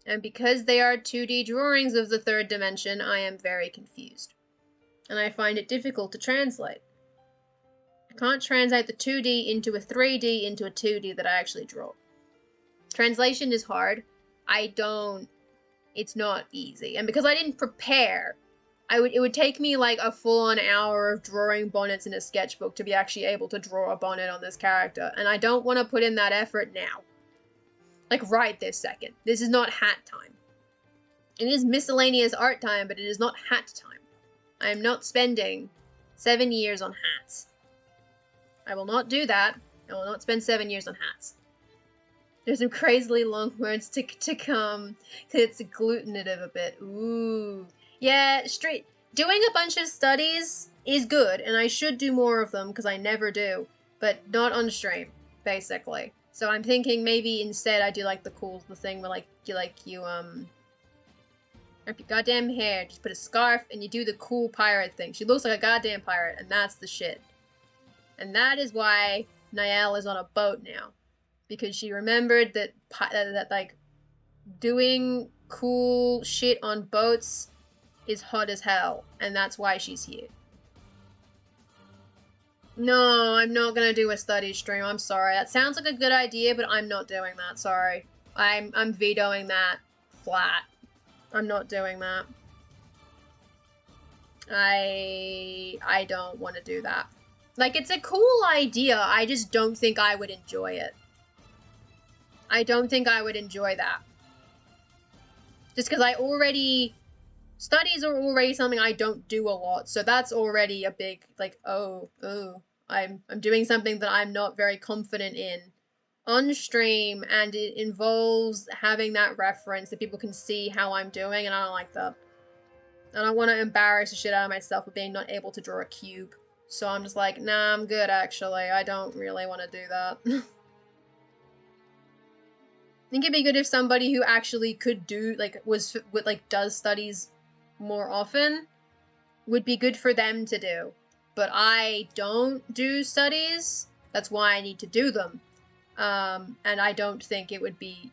And because they are 2D drawings of the third dimension, I am very confused. and I find it difficult to translate. I can't translate the 2D into a 3D into a 2D that I actually draw. Translation is hard. It's not easy. And because I didn't prepare, it would take me like a full-on hour of drawing bonnets in a sketchbook to be actually able to draw a bonnet on this character, and I don't want to put in that effort now. Like, right this second. This is not hat time. It is miscellaneous art time, but it is not hat time. I am not spending 7 years on hats. I will not do that. I will not spend 7 years on hats. There's some crazily long words to come, because it's agglutinative a bit. Ooh. Yeah, doing a bunch of studies is good, and I should do more of them, because I never do, but not on stream, basically. So I'm thinking maybe instead I do like the thing where you wrap your goddamn hair, just put a scarf, and you do the cool pirate thing. She looks like a goddamn pirate, and that's the shit. And that is why Niall is on a boat now. Because she remembered that like, doing cool shit on boats is hot as hell, and that's why she's here. No, I'm not gonna do a study stream, I'm sorry. That sounds like a good idea, but I'm not doing that, sorry. I'm vetoing that flat. I'm not doing that. I don't want to do that. Like, it's a cool idea, I just don't think I would enjoy it. I don't think I would enjoy that. Just because studies are already something I don't do a lot, so that's already a big, like, I'm doing something that I'm not very confident in on stream, and it involves having that reference that people can see how I'm doing, and I don't like that. I don't want to embarrass the shit out of myself with being not able to draw a cube. So I'm just like, nah, I'm good, actually. I don't really want to do that. I think it'd be good if somebody who actually could do, does studies more often, would be good for them to do. But I don't do studies. That's why I need to do them. And I don't think it would be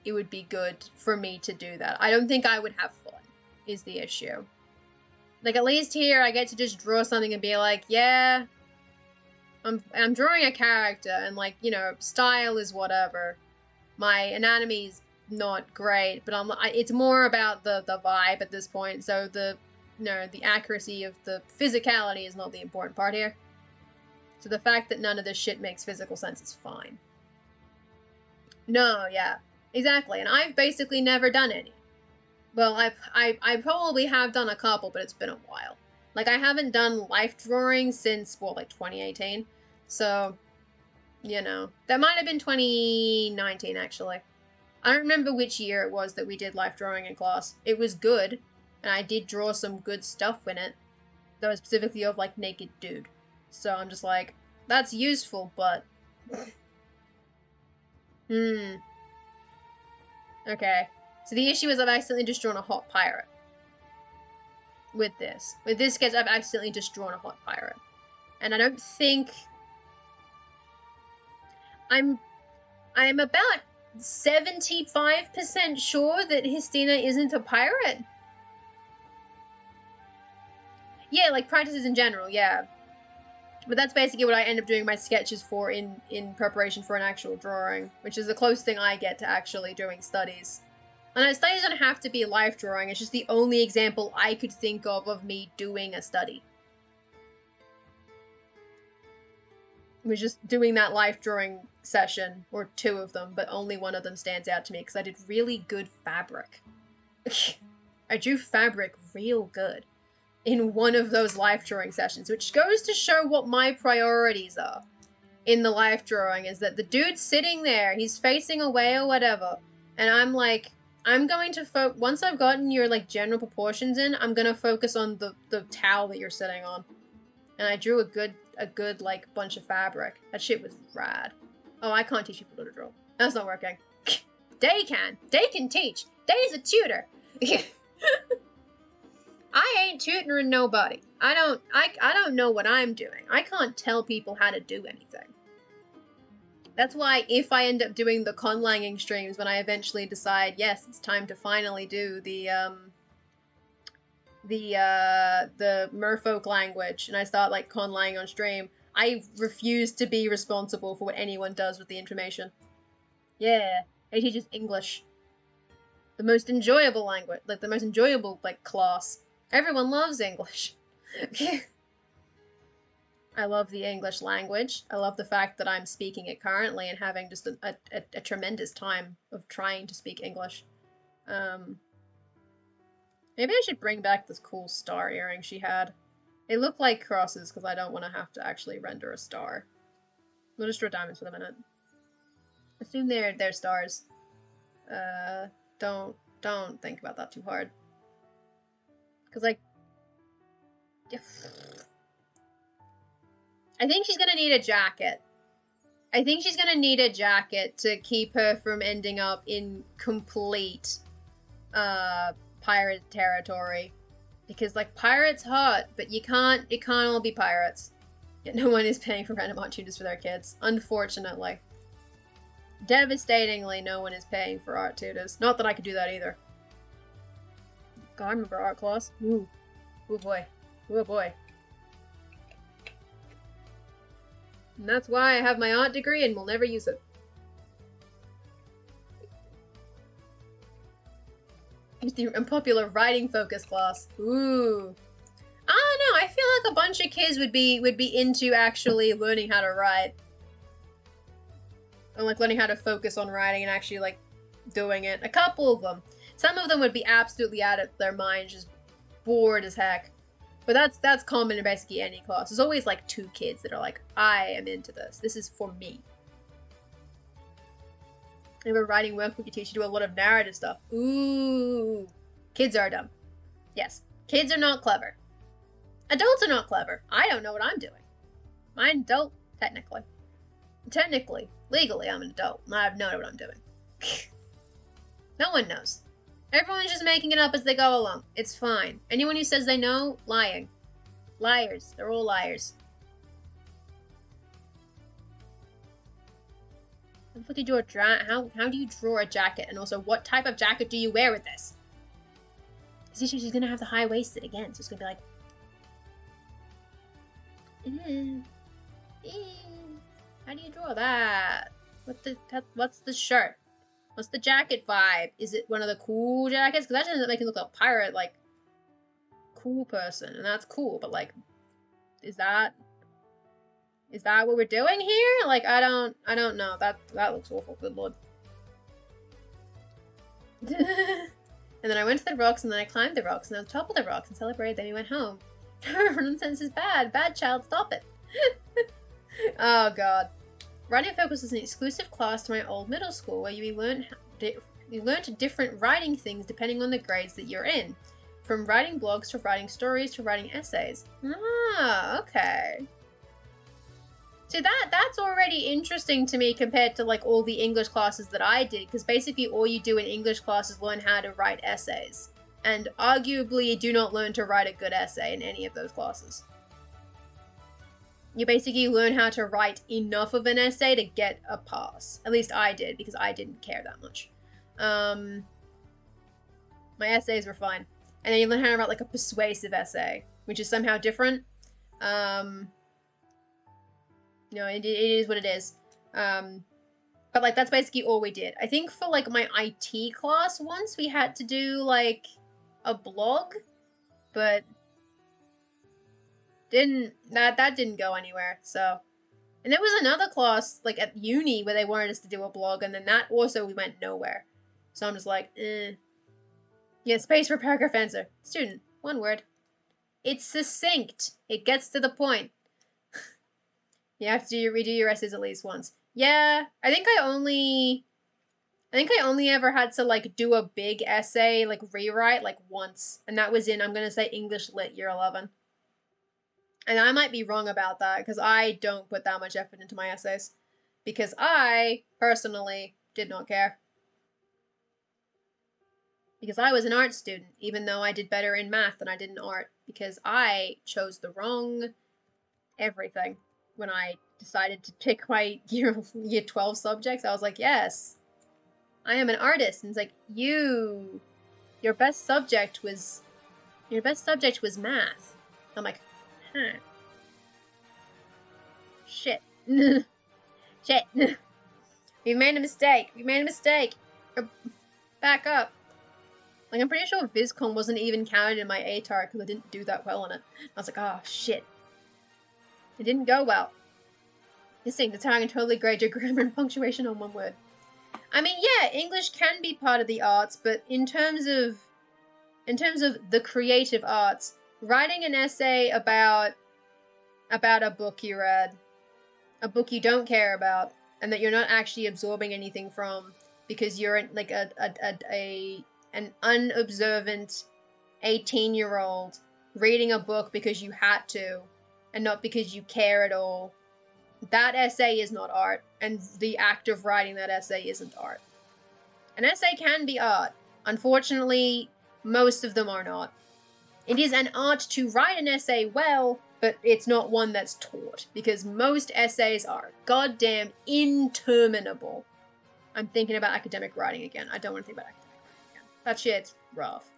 good for me to do that. I don't think I would have fun, is the issue. Like, at least here I get to just draw something and be like, yeah, I'm drawing a character, and, like, you know, style is whatever. My anatomy's not great, but it's more about the vibe at this point, so the accuracy of the physicality is not the important part here. So the fact that none of this shit makes physical sense is fine. No, yeah, exactly, and I've basically never done any. Well, I probably have done a couple, but it's been a while. Like, I haven't done life drawing since, well, like, 2018, so, you know. That might have been 2019, actually. I don't remember which year it was that we did life drawing in class. It was good, and I did draw some good stuff in it. That was specifically of, like, naked dude. So I'm just like, that's useful, but... Okay. So the issue is I've accidentally just drawn a hot pirate. With this. With this sketch, I've accidentally just drawn a hot pirate. And I don't think... I'm about 75% sure that Histina isn't a pirate. Yeah, like practices in general, yeah. But that's basically what I end up doing my sketches for in preparation for an actual drawing, which is the closest thing I get to actually doing studies. And studies don't have to be life drawing, it's just the only example I could think of me doing a study. Was just doing that life drawing session, or two of them, but only one of them stands out to me because I did really good fabric. I drew fabric real good in one of those life drawing sessions, which goes to show what my priorities are in the life drawing, is that the dude's sitting there, he's facing away or whatever, and I'm like, I'm going to once I've gotten your, like, general proportions in, I'm gonna focus on the towel that you're sitting on. And I drew a good, like, bunch of fabric. That shit was rad. Oh, I can't teach people to draw. That's not working. Day can. Day can teach. Day's a tutor. I ain't tutoring nobody. I don't know what I'm doing. I can't tell people how to do anything. That's why if I end up doing the conlanging streams, when I eventually decide, yes, it's time to finally do the the merfolk language and I start like conlying on stream, I refuse to be responsible for what anyone does with the information. Yeah, it teaches English. The most enjoyable language, like the most enjoyable like class. Everyone loves English. I love the English language. I love the fact that I'm speaking it currently and having just a tremendous time of trying to speak English. Maybe I should bring back this cool star earring she had. They look like crosses because I don't want to have to actually render a star. We'll just draw diamonds for the minute. Assume they're stars. Don't think about that too hard. Cause like, I think she's gonna need a jacket. I think she's gonna need a jacket to keep her from ending up in complete, pirate territory. Because like pirates hot, but it can't all be pirates. Yet no one is paying for random art tutors for their kids, unfortunately. Devastatingly, no one is paying for art tutors. Not that I could do that either. God, I remember art class. Ooh. Oh boy. Oh boy. And that's why I have my art degree and will never use it. It's the unpopular writing focus class. Ooh. I don't know, I feel like a bunch of kids would be into actually learning how to write. And like learning how to focus on writing and actually like doing it. A couple of them. Some of them would be absolutely out of their minds, just bored as heck. But that's common in basically any class. There's always like 2 kids that are like, I am into this. This is for me. And a writing workbook you teach you do a lot of narrative stuff. Ooh. Kids are dumb. Yes. Kids are not clever. Adults are not clever. I don't know what I'm doing. I'm an adult, technically. Technically, legally, I'm an adult, and I have no idea what I'm doing. No one knows. Everyone's just making it up as they go along. It's fine. Anyone who says they know, lying. Liars. They're all liars. How do you how do you draw a jacket? And also, what type of jacket do you wear with this? Because she's gonna have the high-waisted again, so it's gonna be like... How do you draw that? What's the shirt? What's the jacket vibe? Is it one of the cool jackets? Because that doesn't make it look like a pirate, like, cool person. And that's cool, but, like, is that what we're doing here? Like, I don't know. That looks awful. Good lord. And then I went to the rocks, and then I climbed the rocks, and on top of the rocks, and celebrated, then we went home. Nonsense is bad. Bad child, stop it. Oh, God. Writing Focus is an exclusive class to my old middle school where you learn different writing things depending on the grades that you're in. From writing blogs to writing stories to writing essays. Ah, okay. So that's already interesting to me compared to like all the English classes that I did, because basically all you do in English class is learn how to write essays. And arguably you do not learn to write a good essay in any of those classes. You basically learn how to write enough of an essay to get a pass. At least I did, because I didn't care that much. My essays were fine. And then you learn how to write like a persuasive essay, which is somehow different. No, it is what it is. But like that's basically all we did. I think for like my IT class once we had to do like a blog, but that didn't go anywhere. So, and there was another class like at uni where they wanted us to do a blog, and then that also we went nowhere. So I'm just like, Yeah, space for paragraph answer. Student, 1 word. It's succinct. It gets to the point. You have to redo your essays at least once. Yeah, I think I only ever had to like do a big essay, like rewrite like once. And that was in, I'm going to say English Lit year 11. And I might be wrong about that because I don't put that much effort into my essays. Because I, personally, did not care. Because I was an art student, even though I did better in math than I did in art. Because I chose the wrong everything. When I decided to pick my year 12 subjects, I was like, yes, I am an artist. And it's like, your best subject was Your best subject was math. I'm like, huh. Shit. Shit. We made a mistake. We made a mistake. Back up. Like, I'm pretty sure VisCon wasn't even counted in my ATAR because I didn't do that well on it. I was like, oh, shit. It didn't go well. This thing, that's how I can totally grade your grammar and punctuation on one word. I mean, yeah, English can be part of the arts, but in terms of the creative arts, writing an essay about a book you read, a book you don't care about, and that you're not actually absorbing anything from because you're like an unobservant 18-year-old reading a book because you had to and not because you care at all. That essay is not art, and the act of writing that essay isn't art. An essay can be art. Unfortunately, most of them are not. It is an art to write an essay well, but it's not one that's taught, because most essays are goddamn interminable. I'm thinking about academic writing again. I don't want to think about academic writing again. That shit's rough.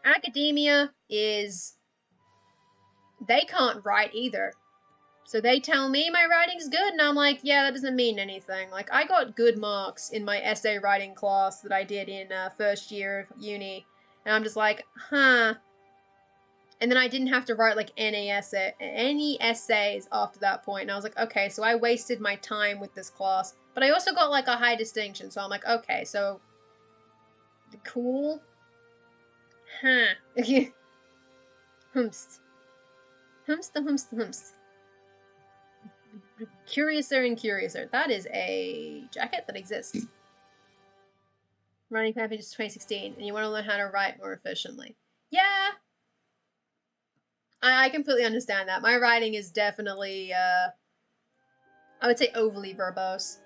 Academia is... they can't write either. So they tell me my writing's good, and I'm like, yeah, that doesn't mean anything. Like, I got good marks in my essay writing class that I did in first year of uni, and I'm just like, huh. And then I didn't have to write, like, any essays after that point, and I was like, okay, so I wasted my time with this class. But I also got, like, a high distinction, so I'm like, okay, so... cool? Huh. Humst. Humst. Curiouser and curiouser. That is a jacket that exists. Writing Package is 2016, and you want to learn how to write more efficiently. Yeah! I completely understand that. My writing is definitely, I would say overly verbose.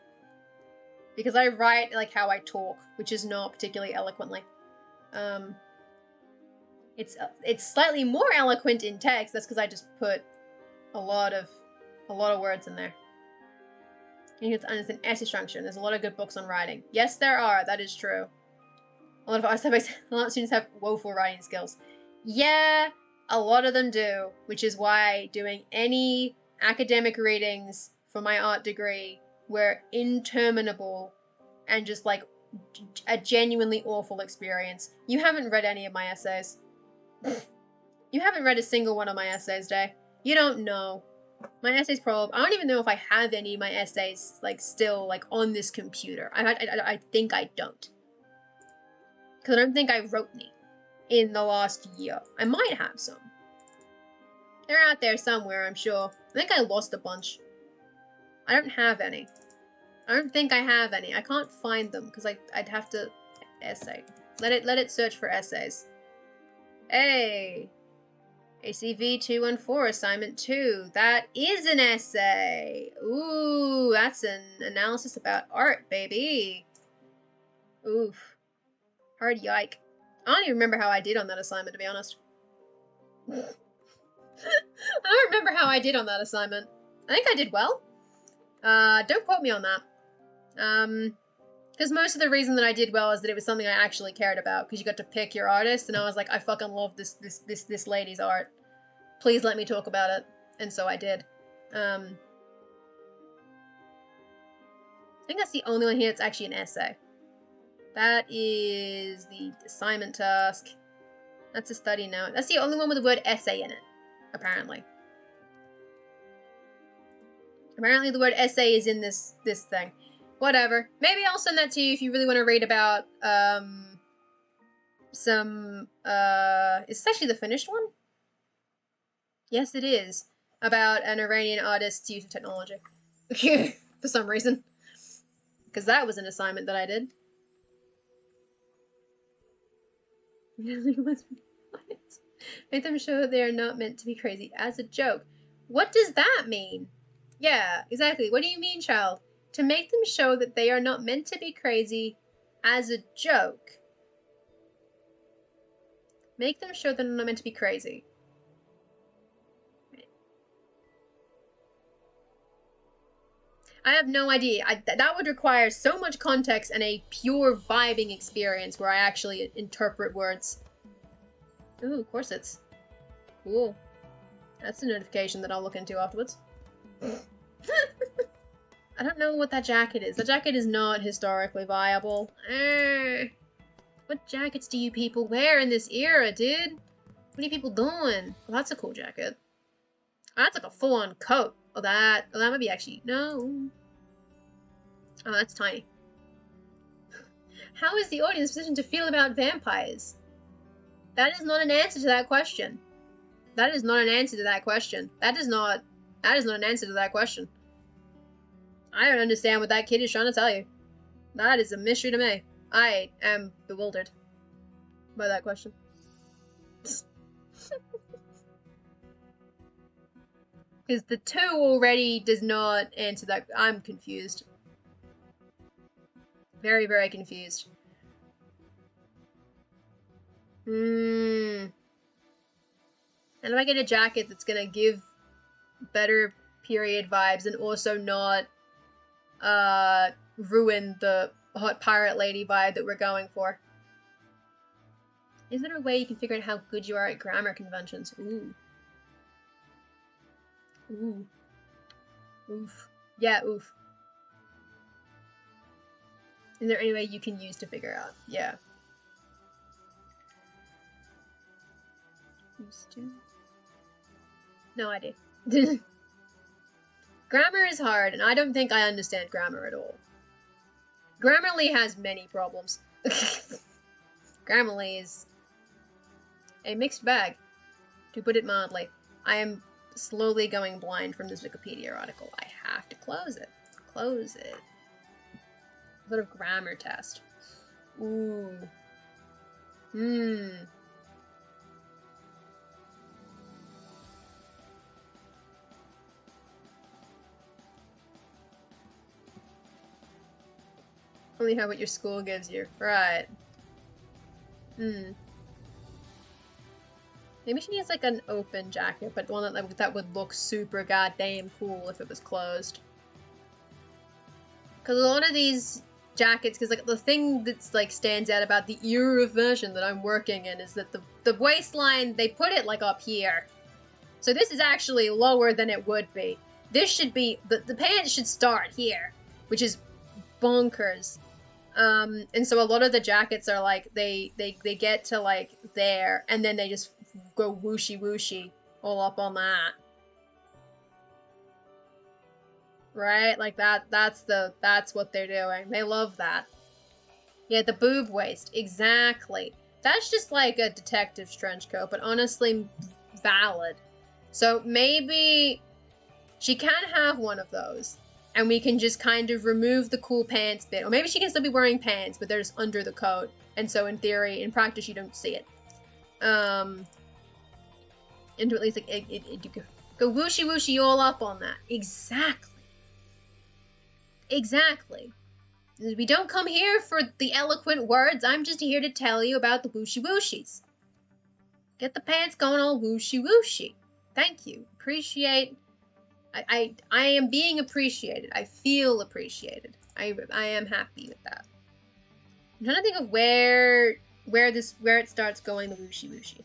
Because I write like how I talk, which is not particularly eloquently. It's slightly more eloquent in text. That's because I just put a lot of words in there. And it's an essay structure. There's a lot of good books on writing. Yes, there are. That is true. A lot of students have woeful writing skills. Yeah, a lot of them do, which is why doing any academic readings for my art degree were interminable and just like a genuinely awful experience. You haven't read any of my essays. You haven't read a single one of my essays, Day. You don't know. My essays probably... I don't even know if I have any of my essays, like, still, like, on this computer. I think I don't. Because I don't think I wrote any in the last year. I might have some. They're out there somewhere, I'm sure. I think I lost a bunch. I don't have any. I don't think I have any. I can't find them, because I'd have to... essay. Let it search for essays. Hey! ACV 214, assignment 2. That is an essay. Ooh, that's an analysis about art, baby. Oof. Hard yike. I don't even remember how I did on that assignment, to be honest. I don't remember how I did on that assignment. I think I did well. Don't quote me on that. Because most of the reason that I did well is that it was something I actually cared about, because you got to pick your artist, and I was like, I fucking love this lady's art. Please let me talk about it. And so I did. I think that's the only one here that's actually an essay. That is the assignment task. That's a study note. That's the only one with the word essay in it, apparently. Apparently the word essay is in this thing. Whatever. Maybe I'll send that to you if you really want to read about, some, is this actually the finished one? Yes, it is. About an Iranian artist's use of technology. For some reason. Because that was an assignment that I did. Make them show they are not meant to be crazy as a joke. What does that mean? Yeah, exactly. What do you mean, child? To make them show that they are not meant to be crazy as a joke. Make them show that they're not meant to be crazy. I have no idea. That would require so much context and a pure vibing experience where I actually interpret words. Ooh, corsets. Cool. That's a notification that I'll look into afterwards. I don't know what that jacket is. The jacket is not historically viable. What jackets do you people wear in this era, dude? What are you people doing? Well, that's a cool jacket. That's like a full-on coat. Oh, that might be actually... No. Oh, that's tiny. How is the audience positioned to feel about vampires? That is not an answer to that question. That is not an answer to that question. That is not an answer to that question. I don't understand what that kid is trying to tell you. That is a mystery to me. I am bewildered by that question. Because the 2 already does not answer that. I'm confused. Very, very confused. And if I get a jacket that's gonna give better period vibes and also not ruin the hot pirate lady vibe that we're going for. Is there a way you can figure out how good you are at grammar conventions? Ooh. Ooh. Oof. Yeah, oof. Is there any way you can use to figure out? Yeah. Used to? No idea. Grammar is hard, and I don't think I understand grammar at all. Grammarly has many problems. Grammarly is a mixed bag, to put it mildly. I am slowly going blind from this Wikipedia article. I have to close it. Close it. Sort of grammar test. Ooh. Only have what your school gives you. Right. Maybe she needs like an open jacket, but one that would look super goddamn cool if it was closed. Because a lot of these jackets, because like the thing that's like stands out about the era version that I'm working in is that the waistline, they put it like up here. So this is actually lower than it would be. This should be, the pants should start here, which is bonkers. And so a lot of the jackets are like, they get to like there, and then they just go whooshy whooshy all up on that. Right? Like that's what they're doing. They love that. Yeah, the boob waist. Exactly. That's just like a detective's trench coat, but honestly valid. So maybe she can have one of those, and we can just kind of remove the cool pants bit. Or maybe she can still be wearing pants, but they're just under the coat. And so in theory, in practice, you don't see it. And to at least like you go whooshy whooshy all up on that. Exactly. Exactly. We don't come here for the eloquent words. I'm just here to tell you about the whooshy whooshies. Get the pants going all whooshy whooshy. Thank you. Appreciate. I am being appreciated. I feel appreciated. I am happy with that. I'm trying to think of where it starts going the whooshy whooshy.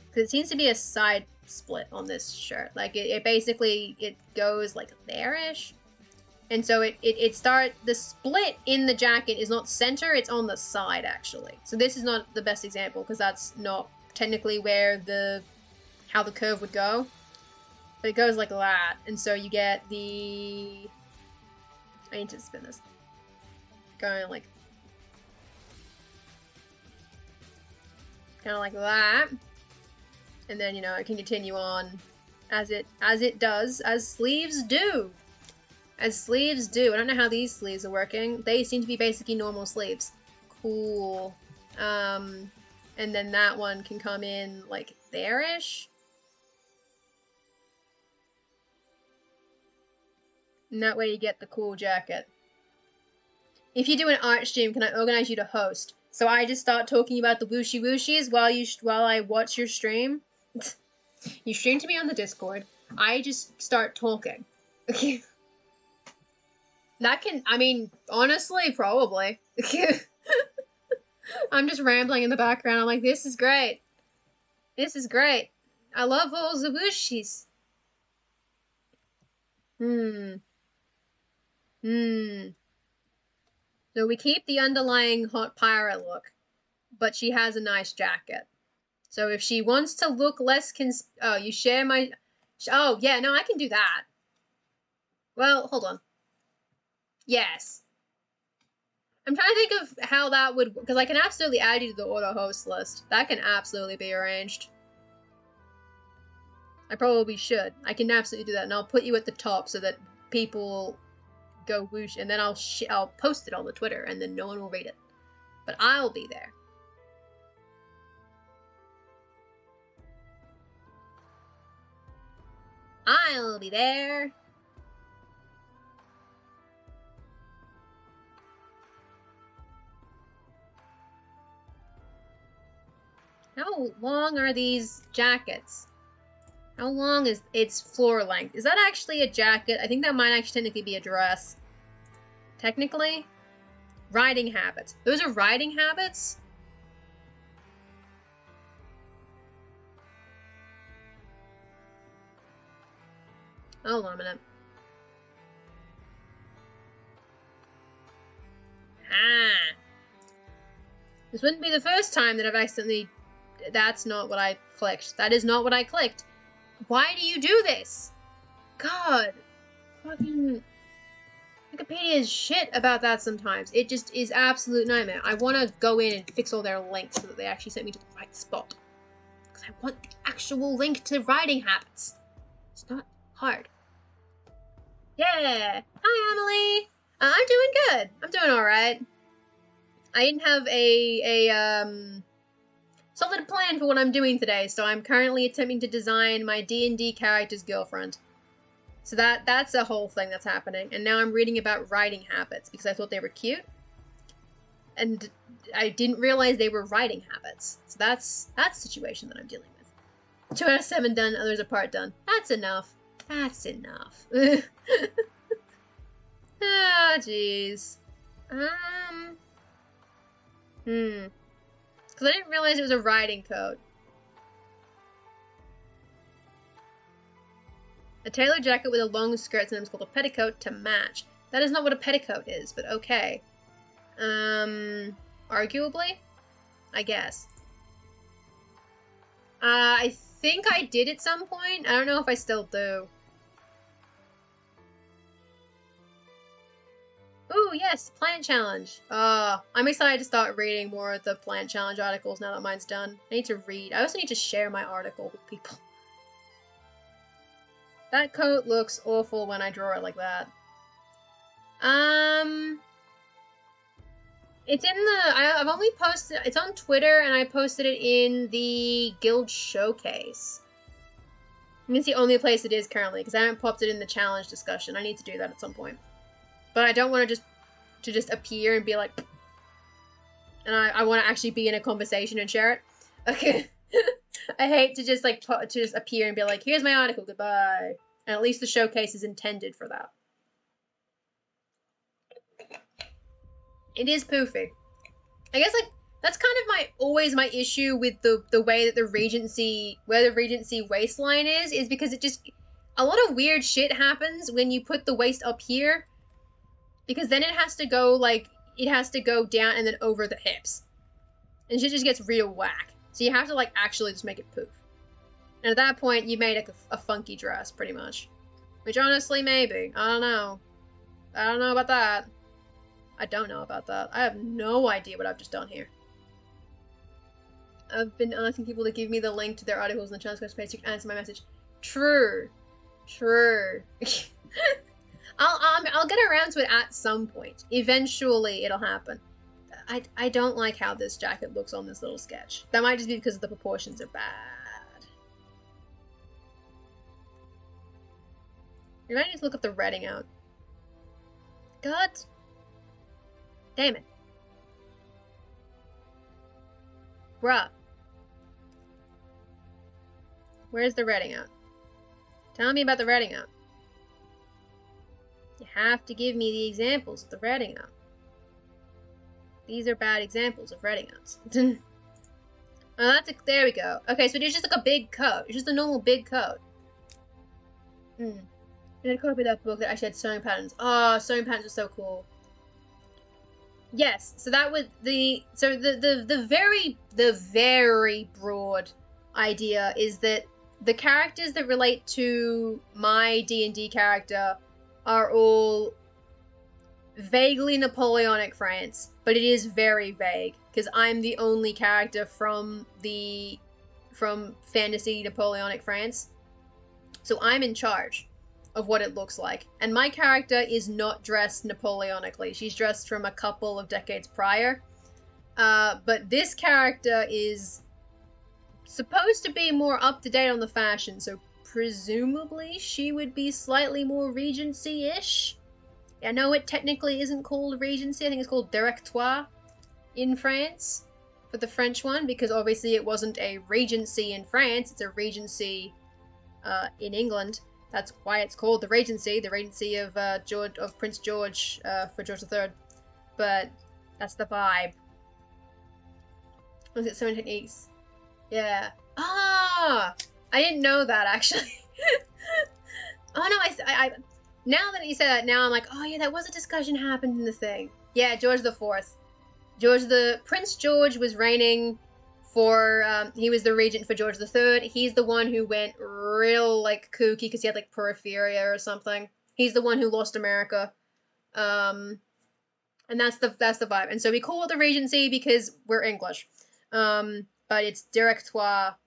Because it seems to be a side split on this shirt. Like it basically it goes like there-ish. And so the split in the jacket is not center, it's on the side actually. So this is not the best example because that's not technically where how the curve would go. But it goes like that. And so you get I need to spin this. Going like kind of like that. And then, you know, it can continue on as it does, as sleeves do. As sleeves do. I don't know how these sleeves are working. They seem to be basically normal sleeves. Cool. And then that one can come in like there-ish. And that way you get the cool jacket. If you do an art stream, can I organize you to host? So I just start talking about the whooshy whooshies while I watch your stream? You stream to me on the Discord. I just start talking. Okay. That can, I mean, honestly, probably. I'm just rambling in the background. I'm like, this is great. This is great. I love all the bushes. Hmm. Hmm. So we keep the underlying hot pirate look, but she has a nice jacket. So if she wants to look less oh, you share my... Oh, yeah, no, I can do that. Well, hold on. Yes. I'm trying to think of how that would... Because I can absolutely add you to the auto host list. That can absolutely be arranged. I probably should. I can absolutely do that, and I'll put you at the top so that people go whoosh, and then I'll post it on the Twitter, and then no one will read it. But I'll be there. I'll be there. How long are these jackets? How long is its floor length? Is that actually a jacket? I think that might actually technically be a dress. Technically? Riding habits. Those are riding habits? Hold on a minute. Ah. This wouldn't be the first time that I've accidentally... That's not what I clicked. That is not what I clicked. Why do you do this? God. Fucking... Wikipedia is shit about that sometimes. It just is absolute nightmare. I want to go in and fix all their links so that they actually sent me to the right spot. Because I want the actual link to riding habits. It's not hard. Yeah! Hi, Emily! I'm doing good. I'm doing alright. I didn't have a solid plan for what I'm doing today, so I'm currently attempting to design my D&D character's girlfriend. So that's a whole thing that's happening. And now I'm reading about riding habits because I thought they were cute. And I didn't realize they were riding habits. So that's the situation that I'm dealing with. 2 out of 7 done, others a part done. That's enough. That's enough. Ah, jeez. Because I didn't realize it was a riding coat. A tailored jacket with a long skirt, sometimes called a petticoat, to match. That is not what a petticoat is, but okay. Arguably? I guess. I think I did at some point. I don't know if I still do. Ooh, yes, Plant Challenge. I'm excited to start reading more of the Plant Challenge articles now that mine's done. I need to read. I also need to share my article with people. That coat looks awful when I draw it like that. It's in the... I've only posted... It's on Twitter, and I posted it in the Guild Showcase. I mean, it's the only place it is currently, because I haven't popped it in the challenge discussion. I need to do that at some point. But I don't want to just appear and be like... And I want to actually be in a conversation and share it. Okay. I hate to just, like, to just appear and be like, here's my article, goodbye. And at least the showcase is intended for that. It is poofy. I guess, like, that's kind of always my issue with the way that the Regency, where the Regency waistline is because it just... A lot of weird shit happens when you put the waist up here. Because then it has to go, like, it has to go down and then over the hips. And shit just gets real whack. So you have to, like, actually just make it poof. And at that point, you made a funky dress, pretty much. Which, honestly, maybe. I don't know. I don't know about that. I don't know about that. I have no idea what I've just done here. I've been asking people to give me the link to their articles in the transcript page to answer my message. True. True. I'll get around to it at some point. Eventually, it'll happen. I don't like how this jacket looks on this little sketch. That might just be because the proportions are bad. You might need to look up the writing out. God. Damn it. Bruh. Where's the writing out? Tell me about the writing out. You have to give me the examples of the writing out. These are bad examples of writing outs. Oh, there we go. Okay, so it's just like a big coat. It's just a normal big coat. I had a copy of that book that actually had sewing patterns. Oh, sewing patterns are so cool. Yes, so that was the very broad idea is that the characters that relate to my D&D character are all vaguely Napoleonic France, but it is very vague because I'm the only character from fantasy Napoleonic France. So I'm in charge of what it looks like. And my character is not dressed Napoleonically. She's dressed from a couple of decades prior. But this character is supposed to be more up to date on the fashion, so presumably she would be slightly more Regency-ish. I know it technically isn't called Regency, I think it's called Directoire in France for the French one, because obviously it wasn't a Regency in France, it's a Regency in England. That's why it's called the Regency of Prince George for George III. But that's the vibe. Was it sewing techniques? Yeah. Ah, I didn't know that actually. Oh no, I now that you say that, now I'm like, oh yeah, that was a discussion happened in the thing. Yeah, George the Fourth. Prince George was reigning for, he was the regent for George III. He's the one who went real, like, kooky because he had, like, porphyria or something. He's the one who lost America. And that's the vibe. And so we call it the Regency because we're English. But it's Directoire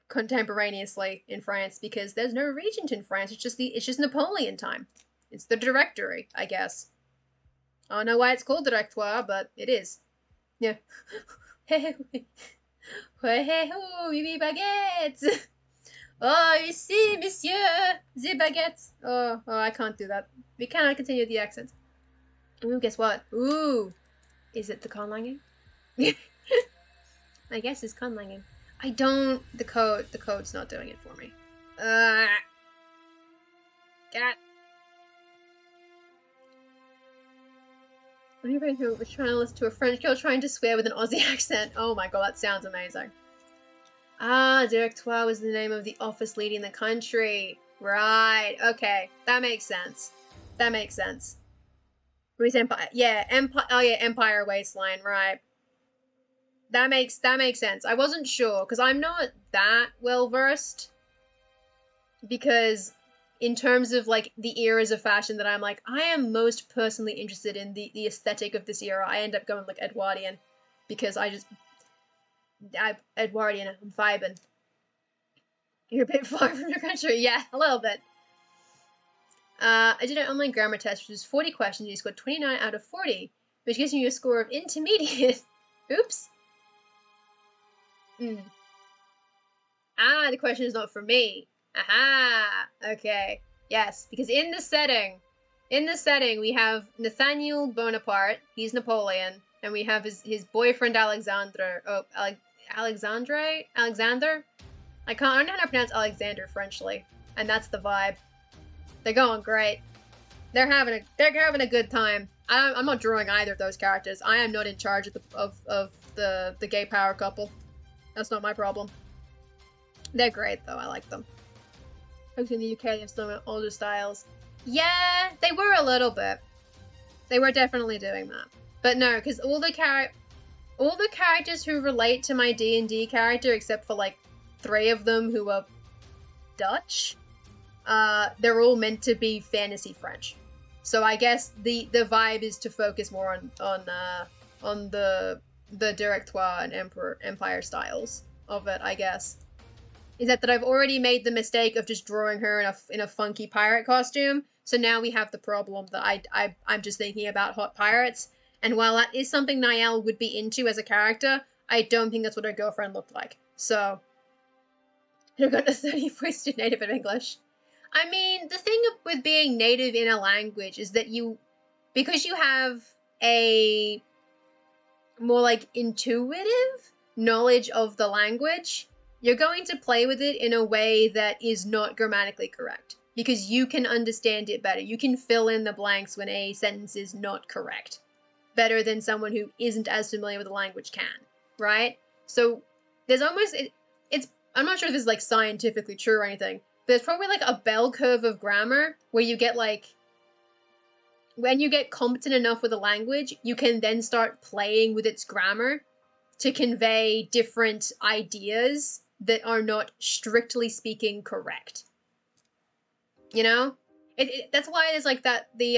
contemporaneously in France because there's no regent in France. It's just Napoleon time. It's the Directory, I guess. I don't know why it's called Directoire, but it is. Yeah. Hey, oui, baguettes. Oh, ici, monsieur, the baguettes. Oh, I can't do that. We cannot continue the accent. Ooh, guess what? Ooh, is it the conlanging? I guess it's conlanging. I don't. The code's not doing it for me. Cat. Anybody who was trying to listen to a French girl trying to swear with an Aussie accent. Oh my god, that sounds amazing. Ah, Directoire was the name of the office leading the country. Right, okay. That makes sense. That makes sense. Greece Empire. Yeah, Empire. Oh yeah, Empire Wasteland, right. That makes sense. I wasn't sure, because I'm not that well versed. Because in terms of like the eras of fashion that I'm like, I am most personally interested in the aesthetic of this era, I end up going like Edwardian. Because Edwardian, I'm vibing. You're a bit far from your country. Yeah, a little bit. I did an online grammar test, which was 40 questions. You scored 29 out of 40, which gives you a score of intermediate. Oops. Ah, the question is not for me. Aha. Okay. Yes, because in the setting, we have Nathaniel Bonaparte. He's Napoleon, and we have his boyfriend Alexandre. Oh, Alexander. I don't know how to pronounce Alexander Frenchly, and that's the vibe. They're going great. They're having a good time. I'm not drawing either of those characters. I am not in charge of the gay power couple. That's not my problem. They're great though. I like them. Folks in the UK, they have some older styles. Yeah, they were a little bit. They were definitely doing that. But no, because all the characters who relate to my D&D character, except for like 3 of them who are Dutch, they're all meant to be fantasy French. So I guess the vibe is to focus more on the Directoire and Empire styles of it, I guess. Is that I've already made the mistake of just drawing her in a funky pirate costume, so now we have the problem that I'm just thinking about hot pirates, and while that is something Niall would be into as a character, I don't think that's what her girlfriend looked like. So, I've got a 30 points to native in English. I mean, the thing with being native in a language is that because you have a more like intuitive knowledge of the language, you're going to play with it in a way that is not grammatically correct because you can understand it better. You can fill in the blanks when a sentence is not correct better than someone who isn't as familiar with the language can. right? So there's almost it's I'm not sure if this is like scientifically true or anything, but there's probably like a bell curve of grammar where you get like when you get competent enough with a language, you can then start playing with its grammar to convey different ideas that are not strictly speaking correct. You know? That's why there's like that the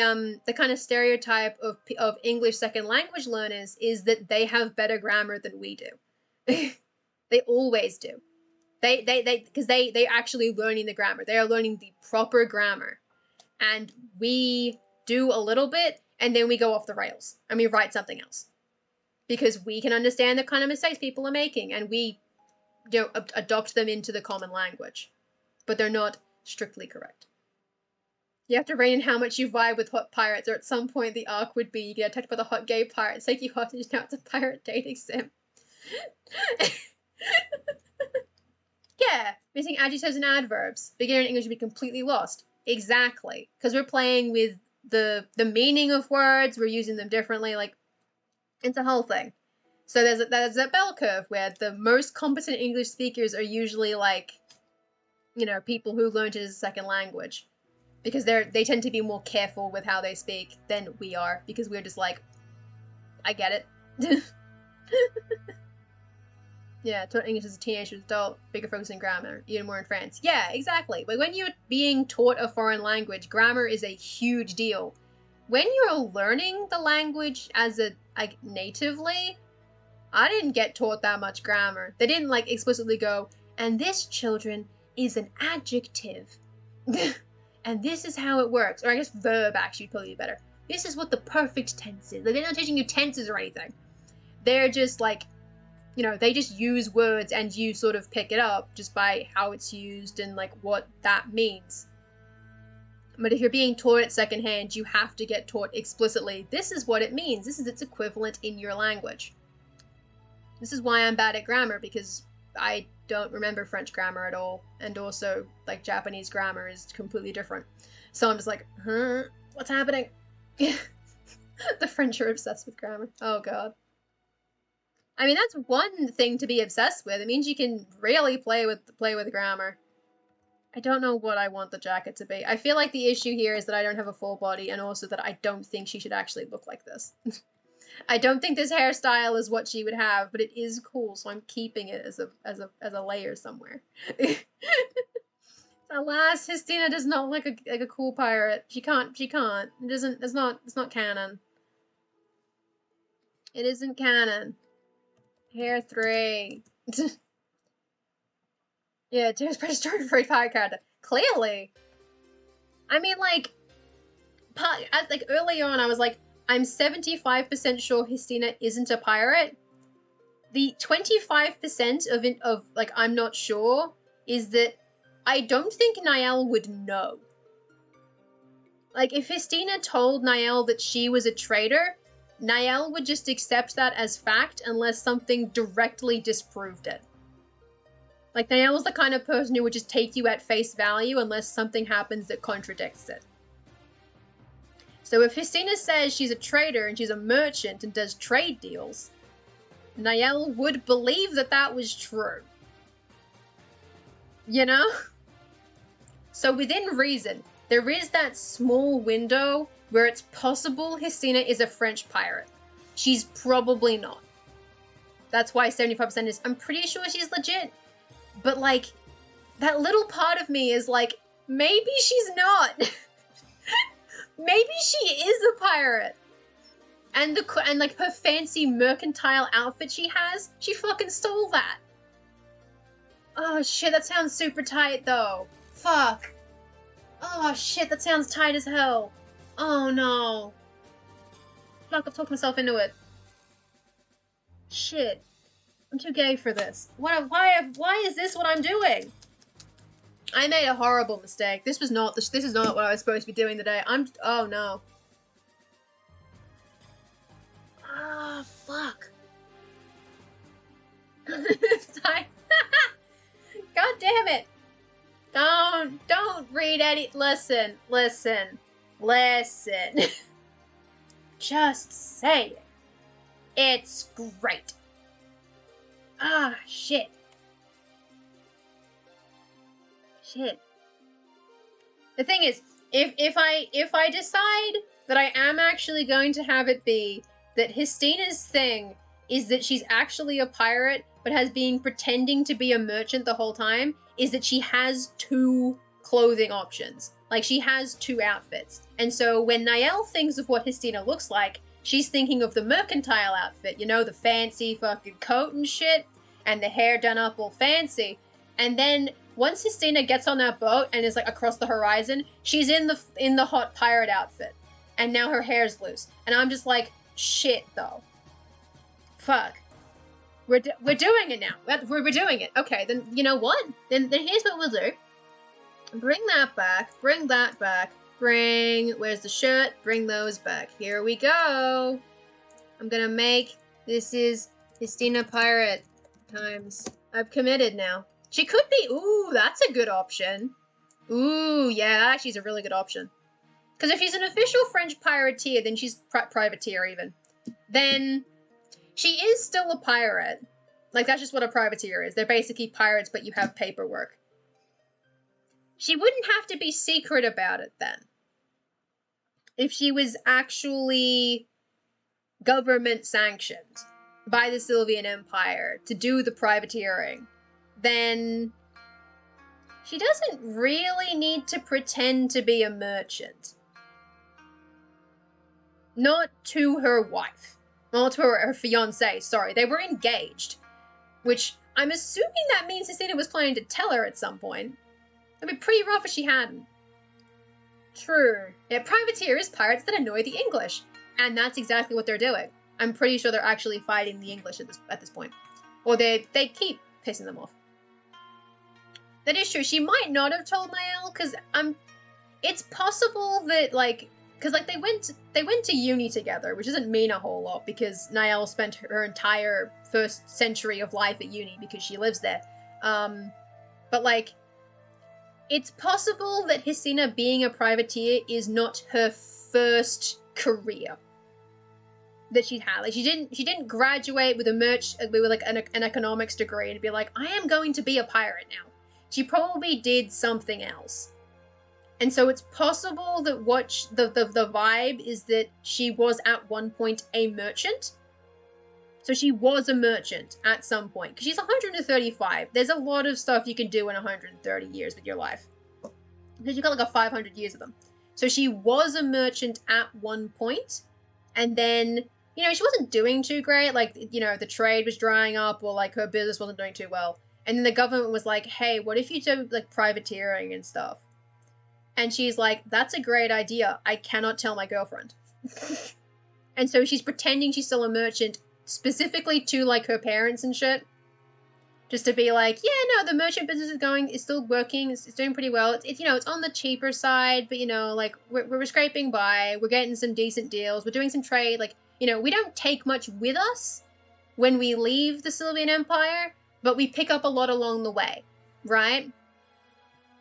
kind of stereotype of English second language learners is that they have better grammar than we do. They always do. Because they're actually learning the grammar. They are learning the proper grammar. And we do a little bit, and then we go off the rails, and we write something else. Because we can understand the kind of mistakes people are making, and we adopt them into the common language. But they're not strictly correct. You have to rein in how much you vibe with hot pirates, or at some point the arc would be you get attacked by the hot gay pirates, take you hostage, now it's a pirate dating sim. Yeah, missing adjectives and adverbs. Beginner in English would be completely lost. Exactly. Because we're playing with the meaning of words, we're using them differently, like, it's a whole thing. So there's that bell curve where the most competent English speakers are usually like, you know, people who learned it as a second language. Because they tend to be more careful with how they speak than we are, because we're just like, I get it. Yeah, taught English as a teenager, adult, bigger focus on grammar, even more in France. Yeah, exactly. But when you're being taught a foreign language, grammar is a huge deal. When you're learning the language as a like natively, I didn't get taught that much grammar. They didn't like explicitly go, and this, children, is an adjective. And this is how it works. Or I guess verb actually would probably be better. This is what the perfect tense is. Like, they're not teaching you tenses or anything. They're just like, you know, they just use words and you sort of pick it up just by how it's used and like what that means. But if you're being taught it secondhand, you have to get taught explicitly, this is what it means. This is its equivalent in your language. This is why I'm bad at grammar, because I don't remember French grammar at all. And also, like, Japanese grammar is completely different. So I'm just like, what's happening? The French are obsessed with grammar. Oh, God. I mean, that's one thing to be obsessed with. It means you can really play with grammar. I don't know what I want the jacket to be. I feel like the issue here is that I don't have a full body, and also that I don't think she should actually look like this. I don't think this hairstyle is what she would have, but it is cool, so I'm keeping it as a layer somewhere. Alas, Histina does not look like a cool pirate. She can't. It doesn't. It's not canon. It isn't canon. Hair 3. Yeah, James pretty started for a pirate character. Clearly. I mean, like early on, I was like, I'm 75% sure Histina isn't a pirate. The 25% of like, I'm not sure, is that I don't think Niall would know. Like, if Histina told Niall that she was a traitor, Niall would just accept that as fact unless something directly disproved it. Like, Niall's the kind of person who would just take you at face value unless something happens that contradicts it. So if Histina says she's a trader and she's a merchant and does trade deals, Niall would believe that that was true. You know? So within reason, there is that small window where it's possible Histina is a French pirate. She's probably not. That's why 75% is, I'm pretty sure she's legit. But like, that little part of me is like, maybe she's not. Maybe she is a pirate. And like her fancy mercantile outfit she has, she fucking stole that. Oh shit, that sounds super tight though. Fuck. Oh shit, that sounds tight as hell. Oh no. Fuck, I've talked myself into it. Shit. I'm too gay for this. Why is this what I'm doing? I made a horrible mistake. This is not what I was supposed to be doing today. Oh no. Ah, fuck. God damn it. Don't read any, listen. Just say it. It's great. Ah, shit. Shit. The thing is, if I decide that I am actually going to have it be that Hystina's thing is that she's actually a pirate, but has been pretending to be a merchant the whole time, is that she has two clothing options. Like, she has two outfits. And so when Niall thinks of what Hystina looks like, she's thinking of the mercantile outfit, you know, the fancy fucking coat and shit, and the hair done up all fancy. And then once Hystina gets on that boat and is like across the horizon, she's in the hot pirate outfit. And now her hair's loose. And I'm just like, shit though. Fuck. We're doing it now. We're doing it. Okay, then you know what? Then here's what we'll do. Bring that back. Bring that back. Where's the shirt? Bring those back. Here we go. I'm gonna make, this is Hystina Pirate times. I've committed now. She could be, ooh, that's a good option. Ooh, yeah, she's a really good option. Because if she's an official French pirateer, then she's privateer even. Then she is still a pirate. Like, that's just what a privateer is. They're basically pirates, but you have paperwork. She wouldn't have to be secret about it then. If she was actually government sanctioned by the Sylvian Empire to do the privateering, then she doesn't really need to pretend to be a merchant. Not to her wife. Not to her fiancé, sorry. They were engaged. Which, I'm assuming that means Hystina was planning to tell her at some point. It'd be pretty rough if she hadn't. True. Yeah, privateers, pirates that annoy the English. And that's exactly what they're doing. I'm pretty sure they're actually fighting the English at this point. Or they keep pissing them off. That is true. She might not have told Niall, because it's possible that, like, because like they went to uni together, which doesn't mean a whole lot because Niall spent her entire first century of life at uni because she lives there. But like, it's possible that Hystina being a privateer is not her first career that she'd had. Like, she didn't graduate with an economics degree and be like, I am going to be a pirate now. She probably did something else. And so it's possible that what the vibe is that she was at one point a merchant. So she was a merchant at some point. Because she's 135. There's a lot of stuff you can do in 130 years with your life. Because you've got like 500 years of them. So she was a merchant at one point. And then, you know, she wasn't doing too great. Like, you know, the trade was drying up or like her business wasn't doing too well. And then the government was like, hey, what if you do like privateering and stuff? And she's like, that's a great idea. I cannot tell my girlfriend. And so she's pretending she's still a merchant, specifically to, like, her parents and shit. Just to be like, yeah, no, the merchant business is still working. It's doing pretty well. It's you know, it's on the cheaper side, but, you know, like, we're scraping by. We're getting some decent deals. We're doing some trade. Like, you know, we don't take much with us when we leave the Sylvian Empire, but we pick up a lot along the way, right?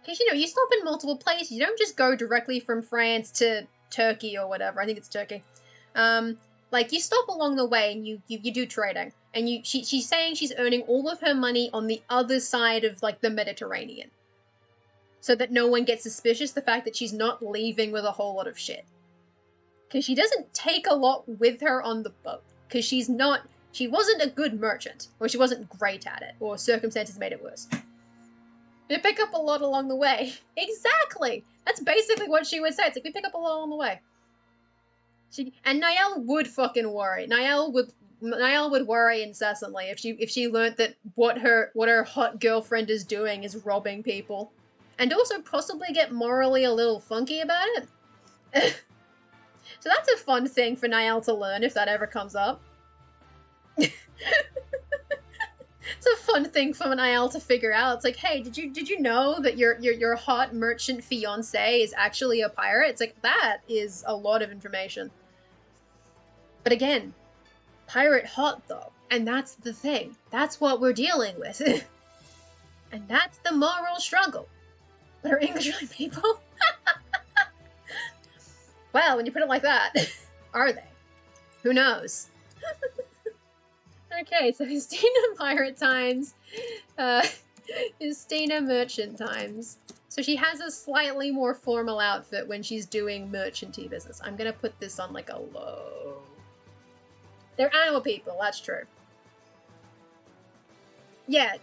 Because, you know, you stop in multiple places. You don't just go directly from France to Turkey or whatever. I think it's Turkey. Like, you stop along the way and you do trading. And she's saying she's earning all of her money on the other side of, like, the Mediterranean. So that no one gets suspicious the fact that she's not leaving with a whole lot of shit. Because she doesn't take a lot with her on the boat. Because she wasn't a good merchant. Or she wasn't great at it. Or circumstances made it worse. We pick up a lot along the way. Exactly! That's basically what she would say. It's like, we pick up a lot along the way. And Niall would fucking worry. Niall would worry incessantly if she learnt that what her hot girlfriend is doing is robbing people. And also possibly get morally a little funky about it. So that's a fun thing for Niall to learn if that ever comes up. It's a fun thing for Niall to figure out. It's like, hey, did you know that your hot merchant fiancé is actually a pirate? It's like, that is a lot of information. But again, pirate hot though. And that's the thing. That's what we're dealing with. And that's the moral struggle. But are English really people? Well, when you put it like that, are they? Who knows? Okay, so Hestina Pirate times, Hestina Merchant times. So she has a slightly more formal outfit when she's doing merchanty business. I'm gonna put this on like a low. They're animal people, that's true. Yeah,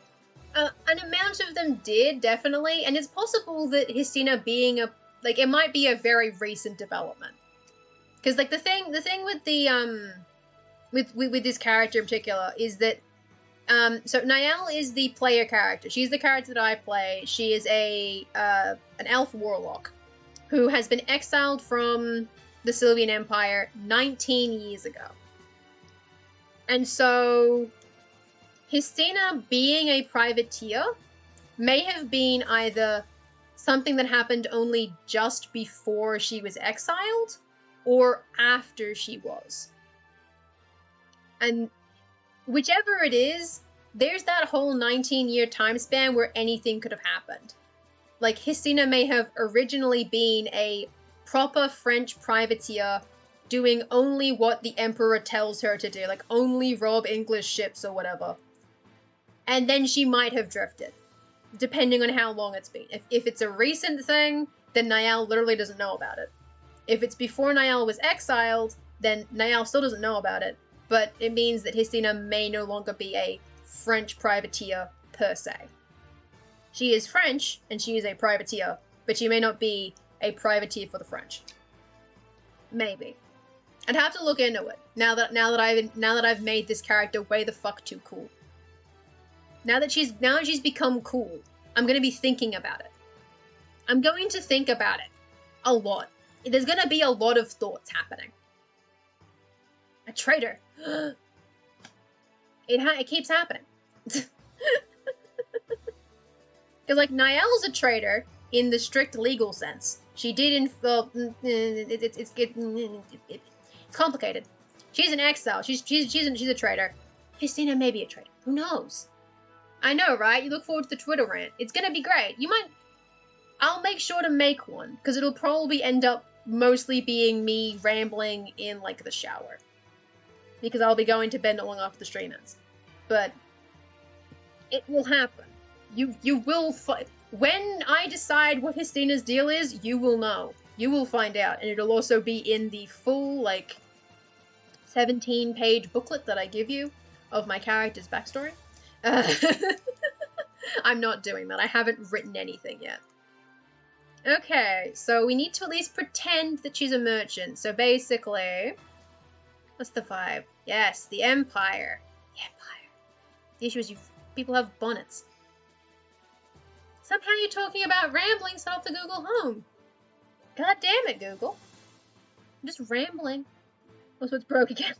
an amount of them did, definitely, and it's possible that Hestina being a, like, it might be a very recent development. Because, like, the thing with the, with this character in particular is that, so Niall is the player character. She's the character that I play. She is an elf warlock who has been exiled from the Sylvian Empire 19 years ago. And so Hestina being a privateer may have been either something that happened only just before she was exiled or after she was. And whichever it is, there's that whole 19-year time span where anything could have happened. Like, Hestina may have originally been a proper French privateer doing only what the Emperor tells her to do, like only rob English ships or whatever. And then she might have drifted, depending on how long it's been. If it's a recent thing, then Niall literally doesn't know about it. If it's before Niall was exiled, then Niall still doesn't know about it, but it means that Hestina may no longer be a French privateer per se. She is French, and she is a privateer, but she may not be a privateer for the French. Maybe. I'd have to look into it, now that I've made this character way the fuck too cool. Now that she's become cool, I'm gonna be thinking about it. I'm going to think about it a lot. There's gonna be a lot of thoughts happening. A traitor. It keeps happening. Because, like, Niall's a traitor in the strict legal sense. She did it's complicated. She's an exile. She's a traitor. Hestina may be a traitor. Who knows? I know, right? You look forward to the Twitter rant. It's gonna be great. I'll make sure to make one, because it'll probably end up mostly being me rambling in, like, the shower. Because I'll be going to bed not long after the stream ends. But it will happen. You will when I decide what Hestina's deal is, you will know. You will find out, and it'll also be in the full, like, 17-page booklet that I give you of my character's backstory. I'm not doing that. I haven't written anything yet. Okay, so we need to at least pretend that she's a merchant. So basically, what's the vibe? Yes, the Empire. The Empire. The issue is people have bonnets. Somehow you're talking about rambling set off the Google Home. God damn it, Google. I'm just rambling. Also, it's broke again.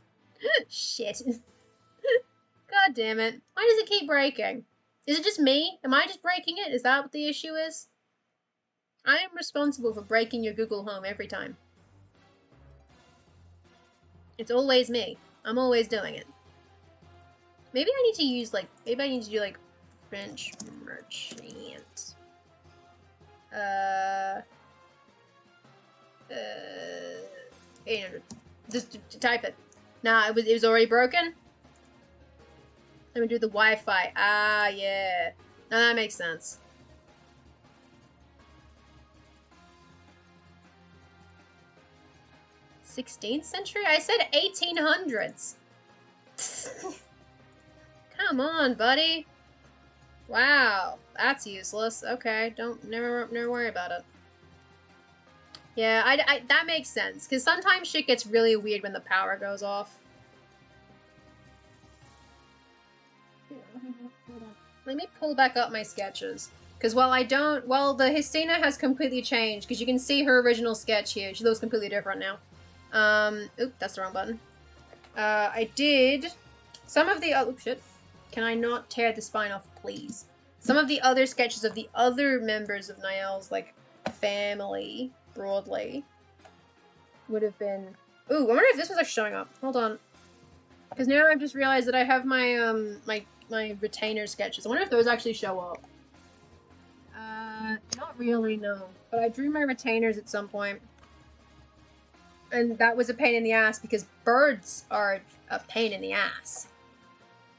Shit. God damn it. Why does it keep breaking? Is it just me? Am I just breaking it? Is that what the issue is? I am responsible for breaking your Google Home every time. It's always me. I'm always doing it. Maybe I need to use, like, maybe I need to do, like, French merchant. 800. Just type it. Nah, it was already broken? Let me do the Wi-Fi. Ah, yeah. Now that makes sense. '16th century? I said 1800s. Come on, buddy. Wow, that's useless. Okay, never worry about it. Yeah, I that makes sense, because sometimes shit gets really weird when the power goes off. Let me pull back up my sketches. Because while the Hestina has completely changed, because you can see her original sketch here. She looks completely different now. Oop, that's the wrong button. I did some of the, oh shit. Can I not tear the spine off, please? Some of the other sketches of the other members of Niall's, like, family, broadly, would have been, ooh, I wonder if this was actually showing up. Hold on. Because now I've just realized that I have my, my retainer sketches. I wonder if those actually show up. Not really, no. But I drew my retainers at some point. And that was a pain in the ass because birds are a pain in the ass.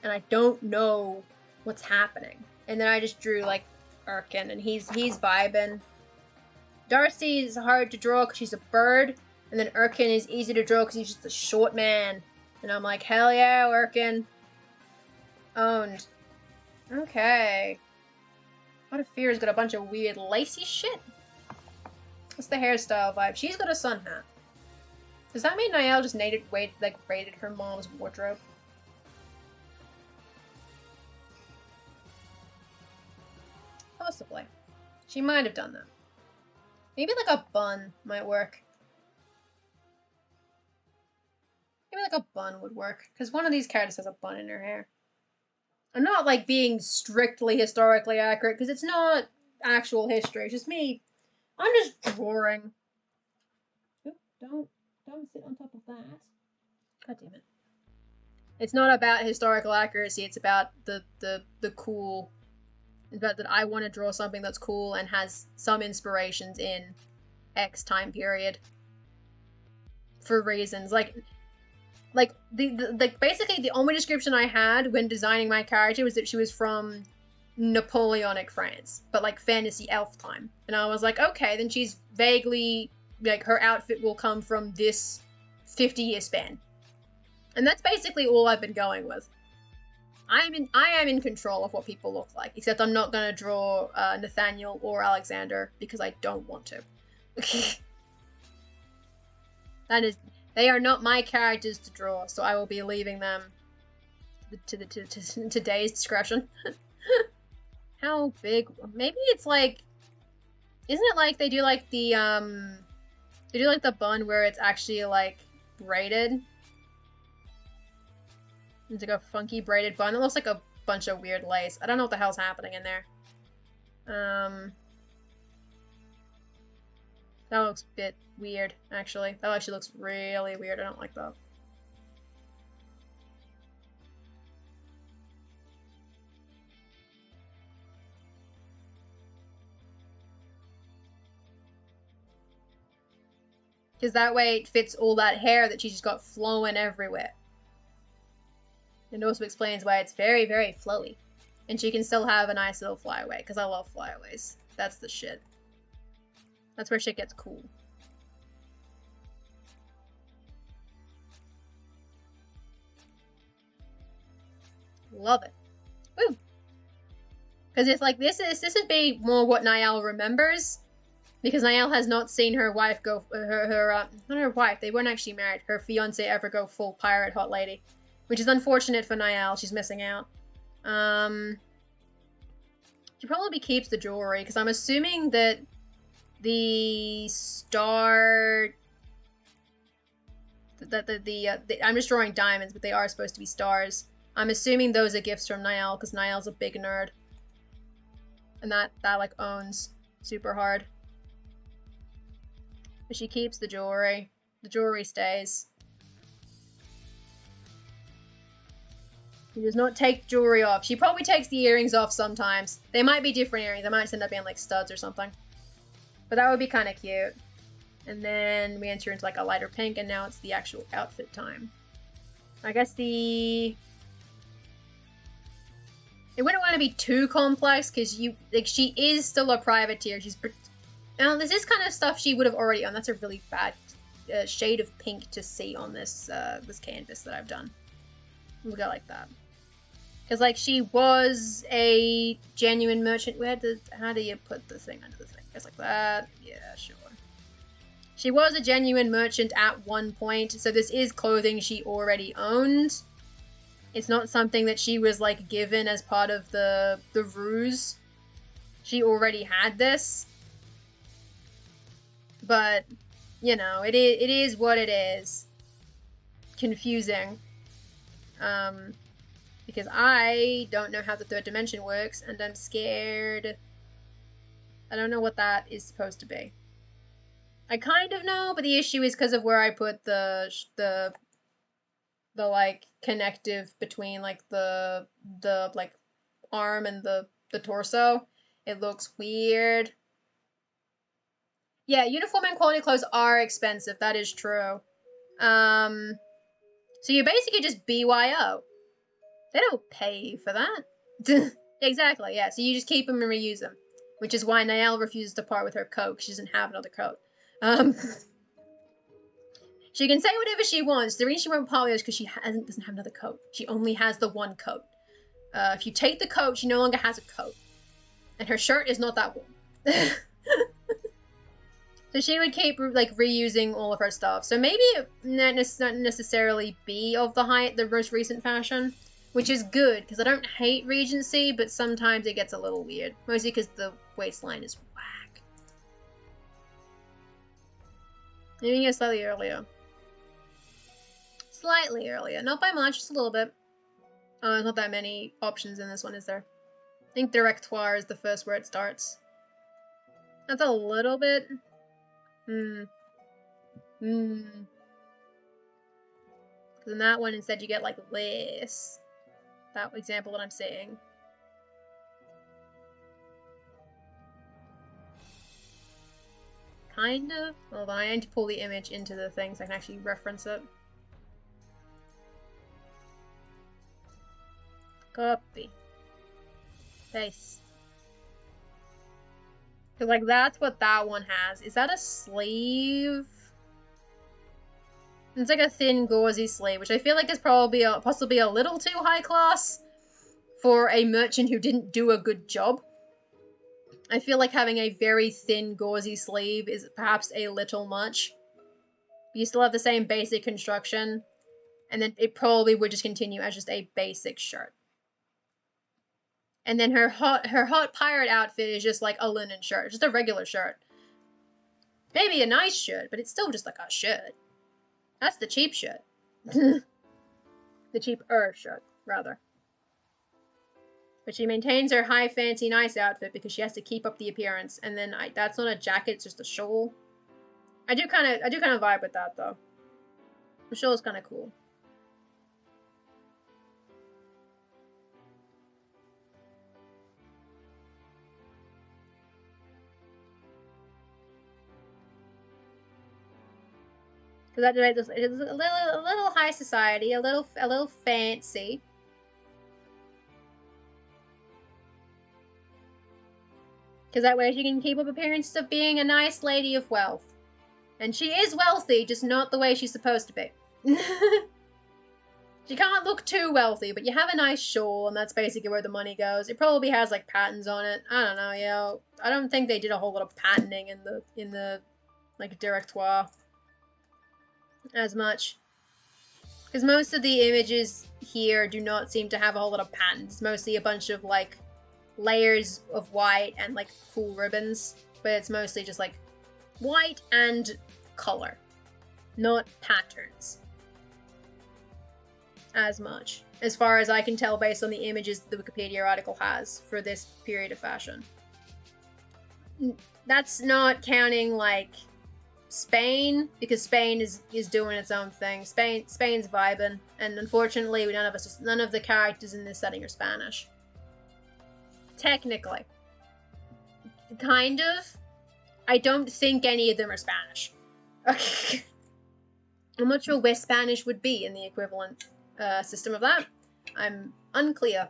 and I don't know what's happening. And then I just drew, like, Erkin, and he's vibing. Darcy is hard to draw because she's a bird, and then Erkin is easy to draw because he's just a short man. And I'm like, hell yeah, Erkin. Owned. Okay. What if Fear's got a bunch of weird lacy shit? What's the hairstyle vibe? She's got a sun hat. Does that mean Niall just raided her mom's wardrobe? Possibly. She might have done that. Maybe like a bun might work. Maybe like a bun would work. Because one of these characters has a bun in her hair. I'm not like being strictly historically accurate because it's not actual history. It's just me. I'm just drawing. Oop, don't sit on top of that. God damn it. It's not about historical accuracy. It's about the cool. It's about that I want to draw something that's cool and has some inspirations in X time period. For reasons like basically the only description I had when designing my character was that she was from Napoleonic France, but like fantasy elf time. And I was like, okay, then she's vaguely like her outfit will come from this 50-year span. And that's basically all I've been going with. I am in control of what people look like, except I'm not gonna draw Nathaniel or Alexander because I don't want to. They are not my characters to draw, so I will be leaving them to today's discretion. How big? Maybe it's like, isn't it like they do like the bun where it's actually like braided? It's like a funky braided bun. It looks like a bunch of weird lace. I don't know what the hell's happening in there. That looks a bit weird, actually. That actually looks really weird. I don't like that. Because that way it fits all that hair that she just got flowing everywhere. It also explains why it's very, very flowy. And she can still have a nice little flyaway, because I love flyaways. That's the shit. That's where shit gets cool. Love it. Woo! Because it's like, this would be more what Niall remembers. Because Niall has not seen her wife go, not her wife, they weren't actually married, her fiance ever go full pirate hot lady. Which is unfortunate for Niall, she's missing out. She probably keeps the jewelry, because I'm assuming that the star... I'm just drawing diamonds, but they are supposed to be stars. I'm assuming those are gifts from Niall, because Niall's a big nerd. And that like owns super hard. But she keeps the jewelry. The jewelry stays. She does not take jewelry off. She probably takes the earrings off sometimes. They might be different earrings. They might end up being like studs or something. But that would be kind of cute. And then we enter into like a lighter pink, and now it's the actual outfit time. I guess it wouldn't want to be too complex because she is still a privateer. Now this is kind of stuff she would have already owned. That's a really bad shade of pink to see on this this canvas that I've done. We'll go like that. Because like she was a genuine merchant. How do you put the thing under the thing? Just like that. Yeah, sure. She was a genuine merchant at one point, so this is clothing she already owned. It's not something that she was like given as part of the ruse. She already had this. But, you know, it is what it is. Confusing. Because I don't know how the third dimension works, and I'm scared. I don't know what that is supposed to be. I kind of know, but the issue is because of where I put the like connective between like the like arm and the torso. It looks weird. Yeah, uniform and quality clothes are expensive. That is true. So you basically just BYO. They don't pay for that. Exactly, yeah. So you just keep them and reuse them. Which is why Niall refuses to part with her coat, because she doesn't have another coat. She can say whatever she wants. The reason she won't part with it is because she doesn't have another coat. She only has the one coat. If you take the coat, she no longer has a coat. And her shirt is not that warm. So she would keep like reusing all of her stuff. So maybe it not necessarily be of the most recent fashion, which is good because I don't hate Regency, but sometimes it gets a little weird, mostly because the waistline is whack. Maybe get slightly earlier. Slightly earlier, not by much, just a little bit. Oh, there's not that many options in this one, is there? I think Directoire is the first where it starts. That's a little bit. Because in that one, instead, you get like this. That example that I'm saying. Kind of. Hold on, I need to pull the image into the thing so I can actually reference it. Copy. Paste. Because, like, that's what that one has. Is that a sleeve? It's like a thin, gauzy sleeve, which I feel like is probably possibly a little too high class for a merchant who didn't do a good job. I feel like having a very thin, gauzy sleeve is perhaps a little much. You still have the same basic construction, and then it probably would just continue as just a basic shirt. And then her hot pirate outfit is just like a linen shirt, just a regular shirt. Maybe a nice shirt, but it's still just like a shirt. That's the cheap shirt. The cheaper shirt, rather. But she maintains her high, fancy, nice outfit because she has to keep up the appearance. And then that's not a jacket; it's just a shawl. I do kind of vibe with that though. The shawl is kind of cool. Because that is a little high society, a little fancy. Because that way she can keep up appearances of being a nice lady of wealth. And she is wealthy, just not the way she's supposed to be. She can't look too wealthy, but you have a nice shawl, and that's basically where the money goes. It probably has like patterns on it. I don't know, yo. I don't think they did a whole lot of patenting in the like Directoire as much. Because most of the images here do not seem to have a whole lot of patterns. It's mostly a bunch of like layers of white and like cool ribbons, but it's mostly just like white and color, not patterns as much, as far as I can tell based on the images the Wikipedia article has for this period of fashion. That's not counting like Spain, because Spain is doing its own thing. Spain's vibing, and unfortunately none of the characters in this setting are Spanish. Technically. Kind of. I don't think any of them are Spanish. Okay. I'm not sure where Spanish would be in the equivalent system of that. I'm unclear.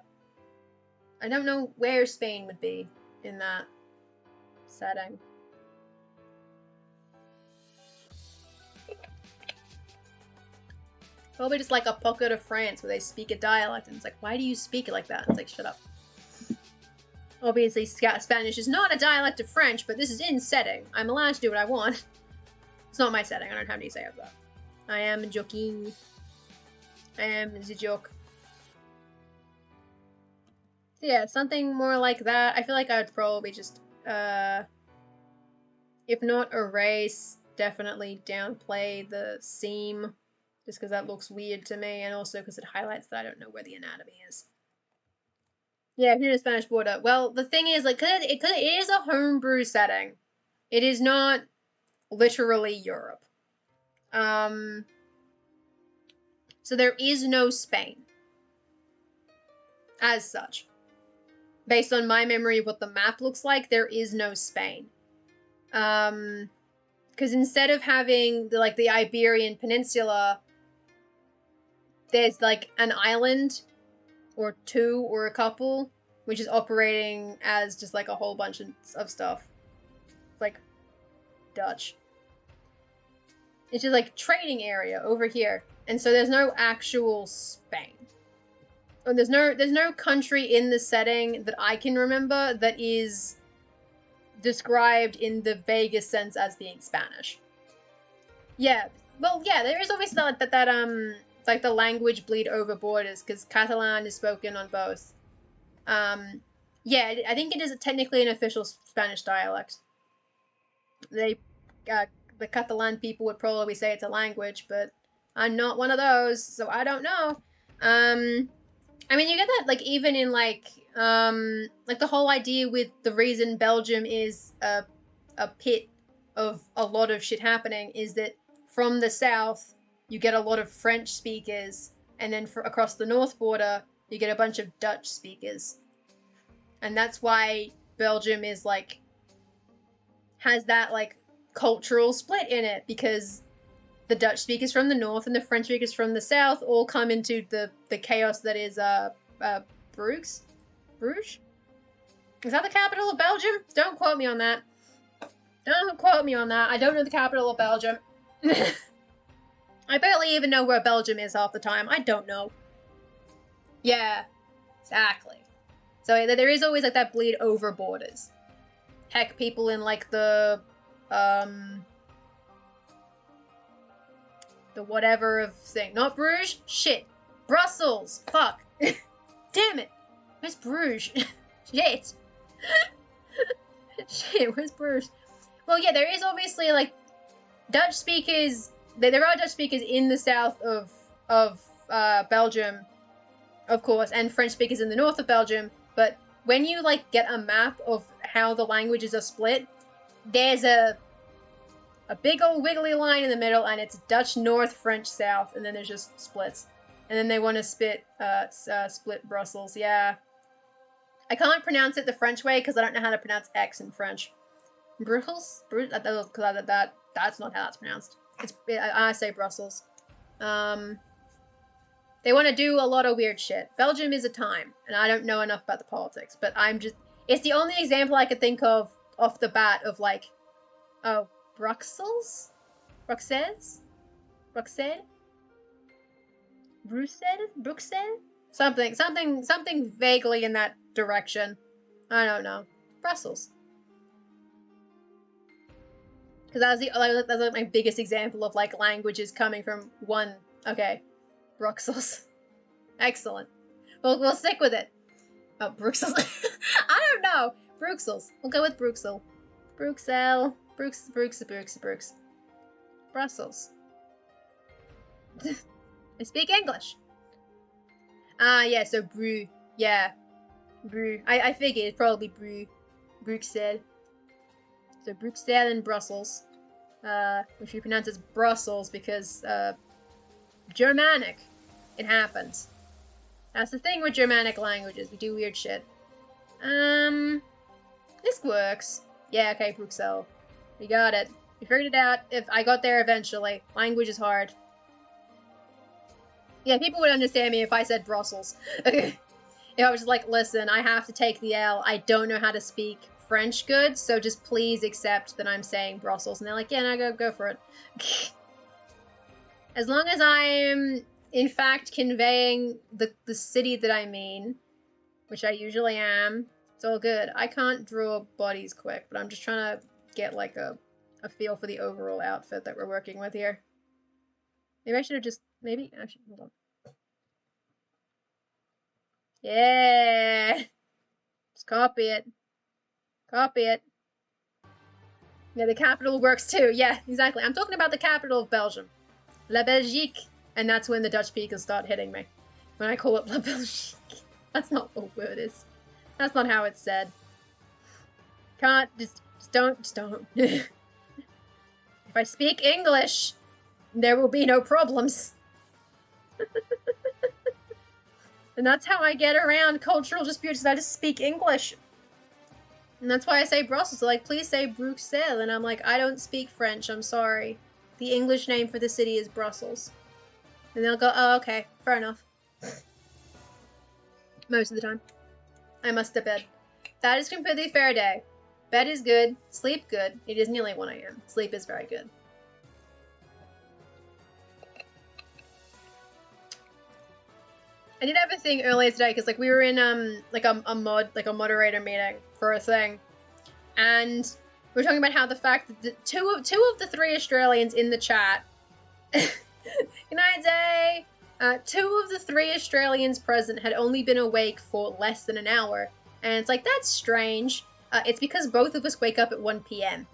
I don't know where Spain would be in that setting. Probably just like a pocket of France where they speak a dialect, and it's like, why do you speak it like that? It's like, shut up. Obviously, Spanish is not a dialect of French, but this is in setting. I'm allowed to do what I want. It's not my setting. I don't have any say of that. I am joking. I am the joke. So yeah, something more like that. I feel like I would probably just, if not erase, definitely downplay the seam, just because that looks weird to me, and also because it highlights that I don't know where the anatomy is. Yeah, near the Spanish border. Well, the thing is, like, it is a homebrew setting. It is not literally Europe. So there is no Spain. As such. Based on my memory of what the map looks like, there is no Spain. Because instead of having the Iberian Peninsula, there's like an island or two or a couple, which is operating as just like a whole bunch of stuff. It's like Dutch. It's just like trading area over here. And so there's no actual Spain. And there's no country in the setting that I can remember that is described in the vaguest sense as being Spanish. Yeah, well, yeah, there is obviously that like the language bleed over borders because Catalan is spoken on both. Yeah, I think it is technically an official Spanish dialect. The Catalan people would probably say it's a language, but I'm not one of those, so I don't know. I mean, you get that, like, even in, like the whole idea with the reason Belgium is a pit of a lot of shit happening is that from the south, you get a lot of French speakers, and then across the north border, you get a bunch of Dutch speakers. And that's why Belgium is, like, has that, like, cultural split in it, because the Dutch speakers from the north and the French speakers from the south all come into the chaos that is Bruges? Bruges? Is that the capital of Belgium? Don't quote me on that. Don't quote me on that. I don't know the capital of Belgium. I barely even know where Belgium is half the time. I don't know. Yeah, exactly. So there is always like that bleed over borders. Heck, people in like the whatever of thing. Not Bruges? Shit. Brussels. Fuck. Damn it. Where's Bruges? Shit. Shit, where's Bruges? Well, yeah, there is obviously, like, Dutch speakers... There are Dutch speakers in the south of Belgium, of course, and French speakers in the north of Belgium, but when you, like, get a map of how the languages are split, there's a big old wiggly line in the middle, and it's Dutch north, French south, and then there's just splits. And then they want to split Brussels, yeah. I can't pronounce it the French way, because I don't know how to pronounce X in French. Brussels? That's not how that's pronounced. I say Brussels. They want to do a lot of weird shit. Belgium is a time, and I don't know enough about the politics, but it's the only example I could think of off the bat of, like, oh, Brussels? Bruxelles? Bruxelles? Bruxelles? Something vaguely in that direction. I don't know. Brussels. Because that's like my biggest example of, like, languages coming from one. Okay. Bruxelles. Excellent. We'll stick with it. Oh, Bruxelles. I don't know. Bruxelles. We'll go with Bruxelles. Bruxelles. Brussels. I speak English. Yeah, so Bru. Yeah. Bru. I figured it's probably Bru. Bruxelles. So Bruxelles and Brussels. Which we pronounce as Brussels because, Germanic. It happens. That's the thing with Germanic languages. We do weird shit. This works. Yeah, okay, Bruxelles. We got it. We figured it out. If I got there eventually. Language is hard. Yeah, people would understand me if I said Brussels. If I was just like, listen, I have to take the L. I don't know how to speak French good, so just please accept that I'm saying Brussels. And they're like, yeah, no, go for it. As long as I'm, in fact, conveying the city that I mean, which I usually am, it's all good. I can't draw bodies quick, but I'm just trying to get, like, a feel for the overall outfit that we're working with here. Maybe I should have just, actually, hold on. Yeah! Just copy it. Copy it. Yeah, the capital works too. Yeah, exactly. I'm talking about the capital of Belgium. La Belgique. And that's when the Dutch people start hitting me. When I call it La Belgique. That's not what the word is. That's not how it's said. Can't, just don't. If I speak English, there will be no problems. And that's how I get around cultural disputes, I just speak English. And that's why I say Brussels. So, like, please say Bruxelles. And I'm like, I don't speak French, I'm sorry. The English name for the city is Brussels. And they'll go, oh, okay, fair enough. Most of the time. I must to bed. That is completely fair day. Bed is good. Sleep good. It is nearly 1 a.m. Sleep is very good. I did have a thing earlier today because like we were in like a moderator meeting for a thing, and we were talking about how the fact that two of the 3 Australians in the chat. Good night, Day. 2 of the 3 Australians present had only been awake for less than an hour, and it's like that's strange. It's because both of us wake up at 1 p.m.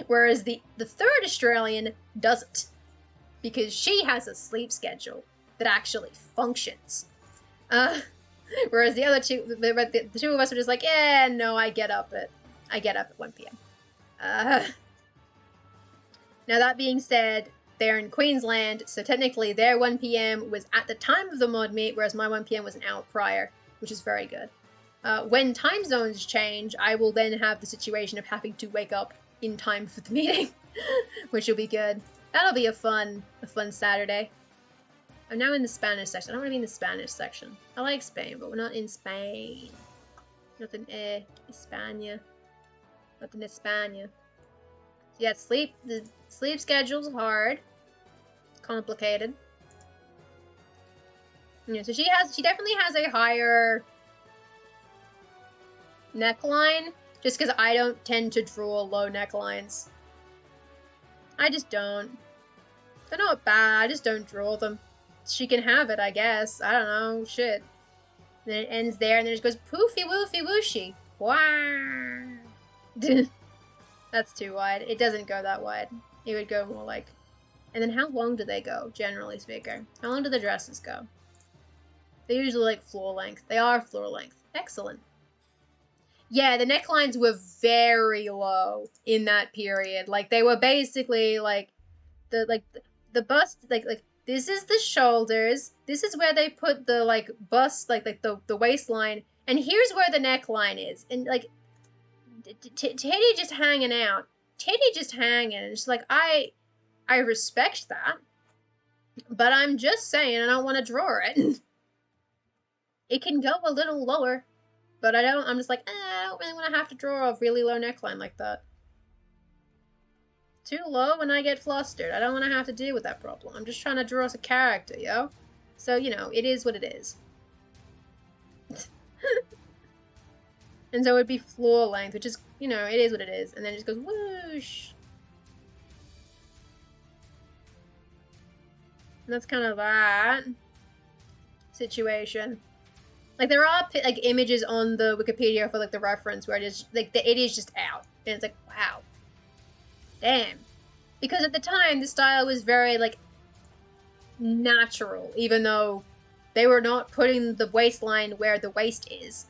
Whereas the 3rd Australian doesn't, because she has a sleep schedule that actually functions. Whereas the other 2, the 2 of us are just like, yeah, no, I get up at 1 p.m. Now that being said, they're in Queensland, so technically their 1 p.m. was at the time of the mod meet, whereas my 1 p.m. was an hour prior, which is very good. When time zones change, I will then have the situation of having to wake up in time for the meeting, which will be good. That'll be a fun Saturday. I'm now in the Spanish section. I don't want to be in the Spanish section. I like Spain, but we're not in Spain. Nothing España. Nothing España. So yeah, the sleep schedule's hard. Complicated. Yeah, so she definitely has a higher neckline, just because I don't tend to draw low necklines. I just don't. They're not bad, I just don't draw them. She can have it, I guess. I don't know, shit. Then it ends there, and then it just goes poofy woofy wooshy. Wow. That's too wide. It doesn't go that wide. It would go more like... And then how long do they go, generally speaking? How long do the dresses go? They're usually like floor length. They are floor length. Excellent. Yeah, the necklines were very low in that period. Like, they were basically, like, the bust, like, this is the shoulders, this is where they put the, like, bust, like the waistline, and here's where the neckline is. And, like, titty just hanging out. Titty just hanging. And it's like, I respect that, but I'm just saying I don't want to draw it. It can go a little lower. But I'm just like, I don't really want to have to draw a really low neckline like that. Too low and I get flustered. I don't want to have to deal with that problem. I'm just trying to draw us a character, yo? So, you know, it is what it is. And so it would be floor length, which is, you know, it is what it is. And then it just goes whoosh. And that's kind of that situation. Like, there are, like, images on the Wikipedia for, like, the reference where it is, like, it is just out. And it's like, wow. Damn. Because at the time, the style was very, like, natural, even though they were not putting the waistline where the waist is.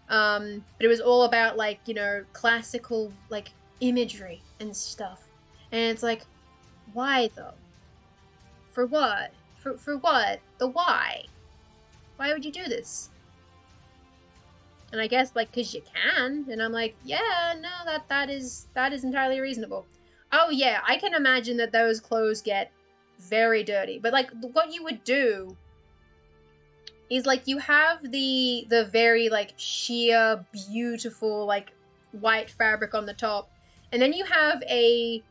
But it was all about, like, you know, classical, like, imagery and stuff. And it's like, why, though? For what? For what? The why? Why would you do this? And I guess, like, because you can. And I'm like, yeah, no, that is entirely reasonable. Oh, yeah, I can imagine that those clothes get very dirty. But, like, what you would do is, like, you have the very, like, sheer, beautiful, like, white fabric on the top. And then you have a,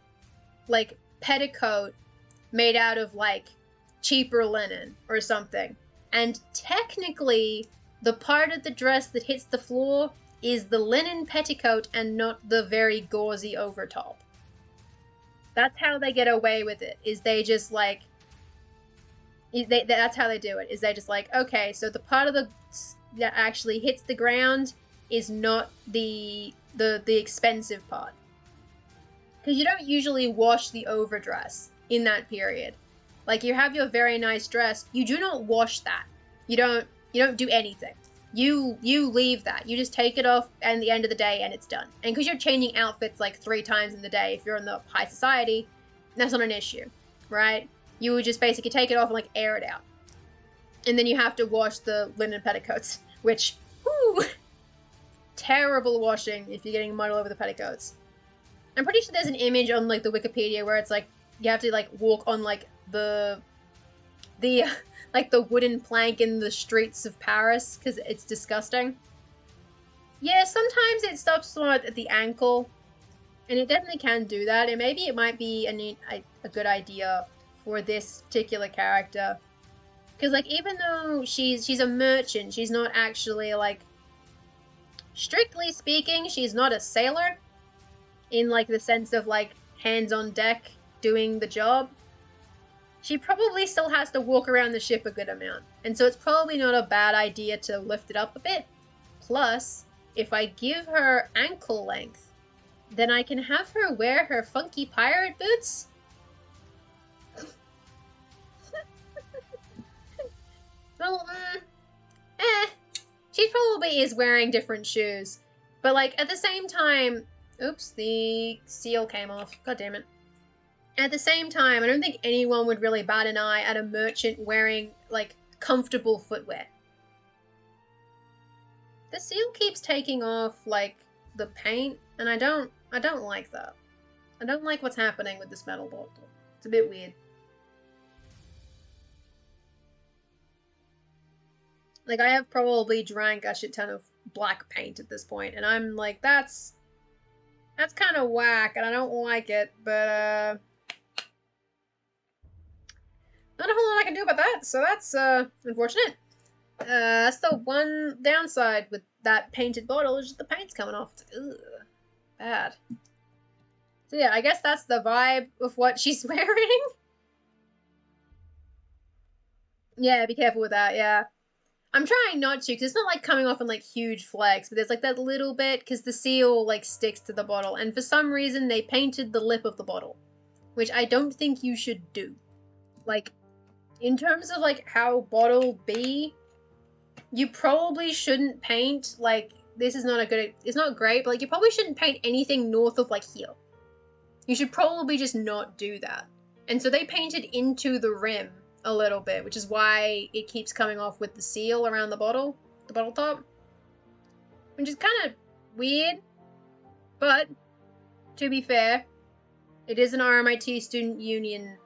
like, petticoat made out of, like, cheaper linen or something. And technically, the part of the dress that hits the floor is the linen petticoat and not the very gauzy overtop. That's how they get away with it, is they just, like... that's how they do it, is they just like, okay, so the part of the... that actually hits the ground is not the expensive part. Because you don't usually wash the overdress in that period. Like, you have your very nice dress, you do not wash that. You don't do anything. You leave that. You just take it off at the end of the day and it's done. And because you're changing outfits like 3 times in the day, if you're in the high society, that's not an issue, right? You would just basically take it off and like air it out. And then you have to wash the linen petticoats, which, whoo, terrible washing if you're getting mud all over the petticoats. I'm pretty sure there's an image on like the Wikipedia where it's like, you have to like walk on like the like the wooden plank in the streets of Paris because it's disgusting. Yeah, sometimes it stops at the ankle, and it definitely can do that. And maybe it might be a good idea for this particular character, because like even though she's a merchant, she's not actually like, strictly speaking, she's not a sailor in like the sense of like hands on deck doing the job. She probably still has to walk around the ship a good amount, and so it's probably not a bad idea to lift it up a bit. Plus, if I give her ankle length, then I can have her wear her funky pirate boots. Well, she probably is wearing different shoes. But, like, at the same time... Oops, the seal came off. God damn it. At the same time, I don't think anyone would really bat an eye at a merchant wearing, like, comfortable footwear. The seal keeps taking off, like, the paint, and I don't like that. I don't like what's happening with this metal bottle. It's a bit weird. Like, I have probably drank a shit ton of black paint at this point, and I'm like, that's kind of whack, and I don't like it, but, not a whole lot I can do about that, so that's, unfortunate. That's the one downside with that painted bottle, is just the paint's coming off. It's like, ugh, bad. So yeah, I guess that's the vibe of what she's wearing. Yeah, be careful with that, yeah. I'm trying not to, because it's not like coming off in like huge flags, but there's like that little bit, because the seal like sticks to the bottle, and for some reason they painted the lip of the bottle, which I don't think you should do. Like, in terms of like how bottle B, you probably shouldn't paint, like, this is not a good, it's not great, but like you probably shouldn't paint anything north of like here. You should probably just not do that. And so they painted into the rim a little bit, which is why it keeps coming off with the seal around the bottle top. Which is kind of weird, but to be fair, it is an RMIT Student Union,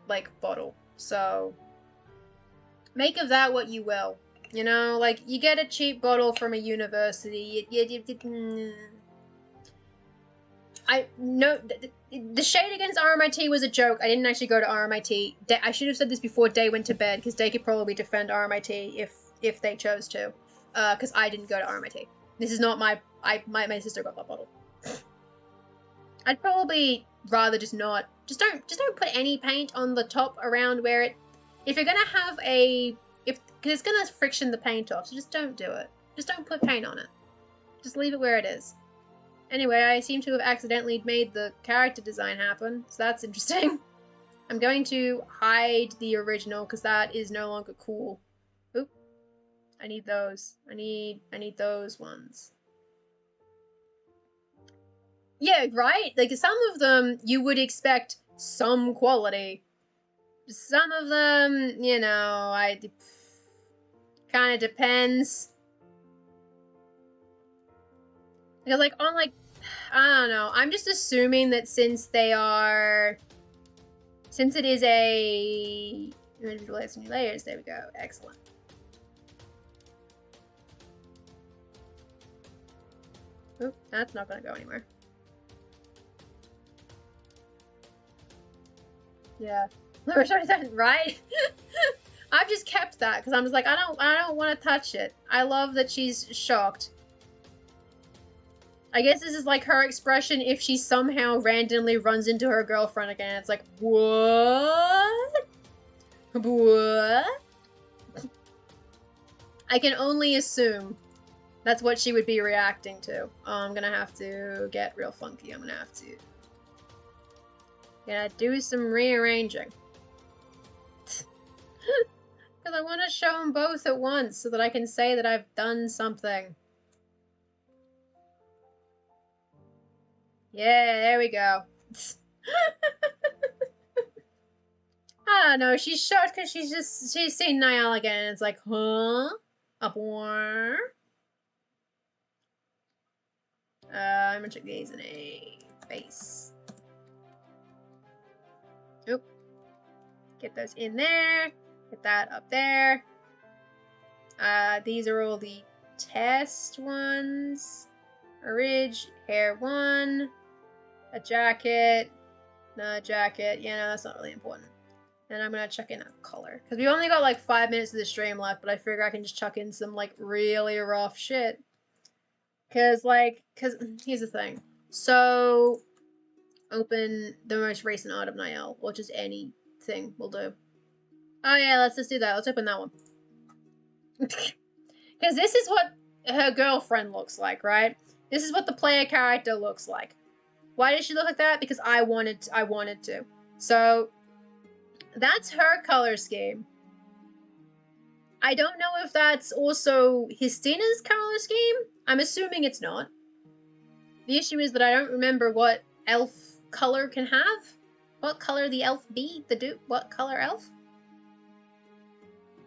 like, bottle. So, make of that what you will. You know, like, you get a cheap bottle from a university, I know the shade against RMIT was a joke. I didn't actually go to RMIT. I should have said this before Day went to bed, because Day could probably defend RMIT if they chose to, because I didn't go to RMIT. This is not my sister got that bottle. I'd probably rather just not. Just don't put any paint on the top around where it. If you're gonna have because it's gonna friction the paint off, so just don't do it. Just don't put paint on it. Just leave it where it is. Anyway, I seem to have accidentally made the character design happen, so that's interesting. I'm going to hide the original, because that is no longer cool. Oop. I need those. I need those ones. Yeah, right? Like, some of them, you would expect some quality. Some of them, you know, kind of depends. Because, like, on, like, I don't know. I'm just assuming that since it is a individual layers, new layers, there we go. Excellent. Oop, that's not gonna go anywhere. Yeah. Right? I've just kept that because I'm just like, I don't want to touch it. I love that she's shocked. I guess this is like her expression if she somehow randomly runs into her girlfriend again. It's like, what? What? I can only assume that's what she would be reacting to. Oh, I'm gonna have to get real funky. I'm gonna have to do some rearranging. Because I want to show them both at once so that I can say that I've done something. Yeah, there we go. I don't know, she's shocked because she's seen Niall again, and it's like, huh? Up where? I'm gonna check these in a face. Oop. Get those in there. Get that up there. These are all the test ones. Ridge, hair 1, a jacket, no jacket. Yeah, no, that's not really important. And I'm gonna chuck in a color. Because we only got like 5 minutes of the stream left, but I figure I can just chuck in some like really rough shit. Cause here's the thing. So open the most recent art of Niall, or just anything will do. Oh yeah, let's just do that. Let's open that one. Because this is what her girlfriend looks like, right? This is what the player character looks like. Why did she look like that? Because I wanted to. So that's her color scheme. I don't know if that's also Histina's color scheme. I'm assuming it's not. The issue is that I don't remember what elf color can have. What color the elf be? What color elf?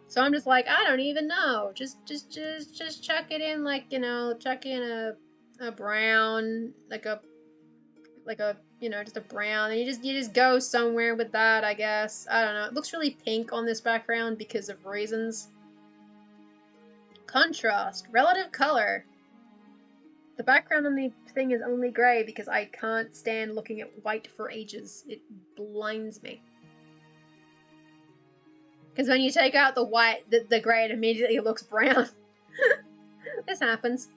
So I'm just like, I don't even know. Just chuck it in, like, you know, chuck in a brown, like a you know, just a brown, and you just go somewhere with that, I guess. I don't know. It looks really pink on this background because of reasons. Contrast, relative color. The background on the thing is only grey because I can't stand looking at white for ages. It blinds me. Because when you take out the white, the grey, it immediately looks brown. This happens.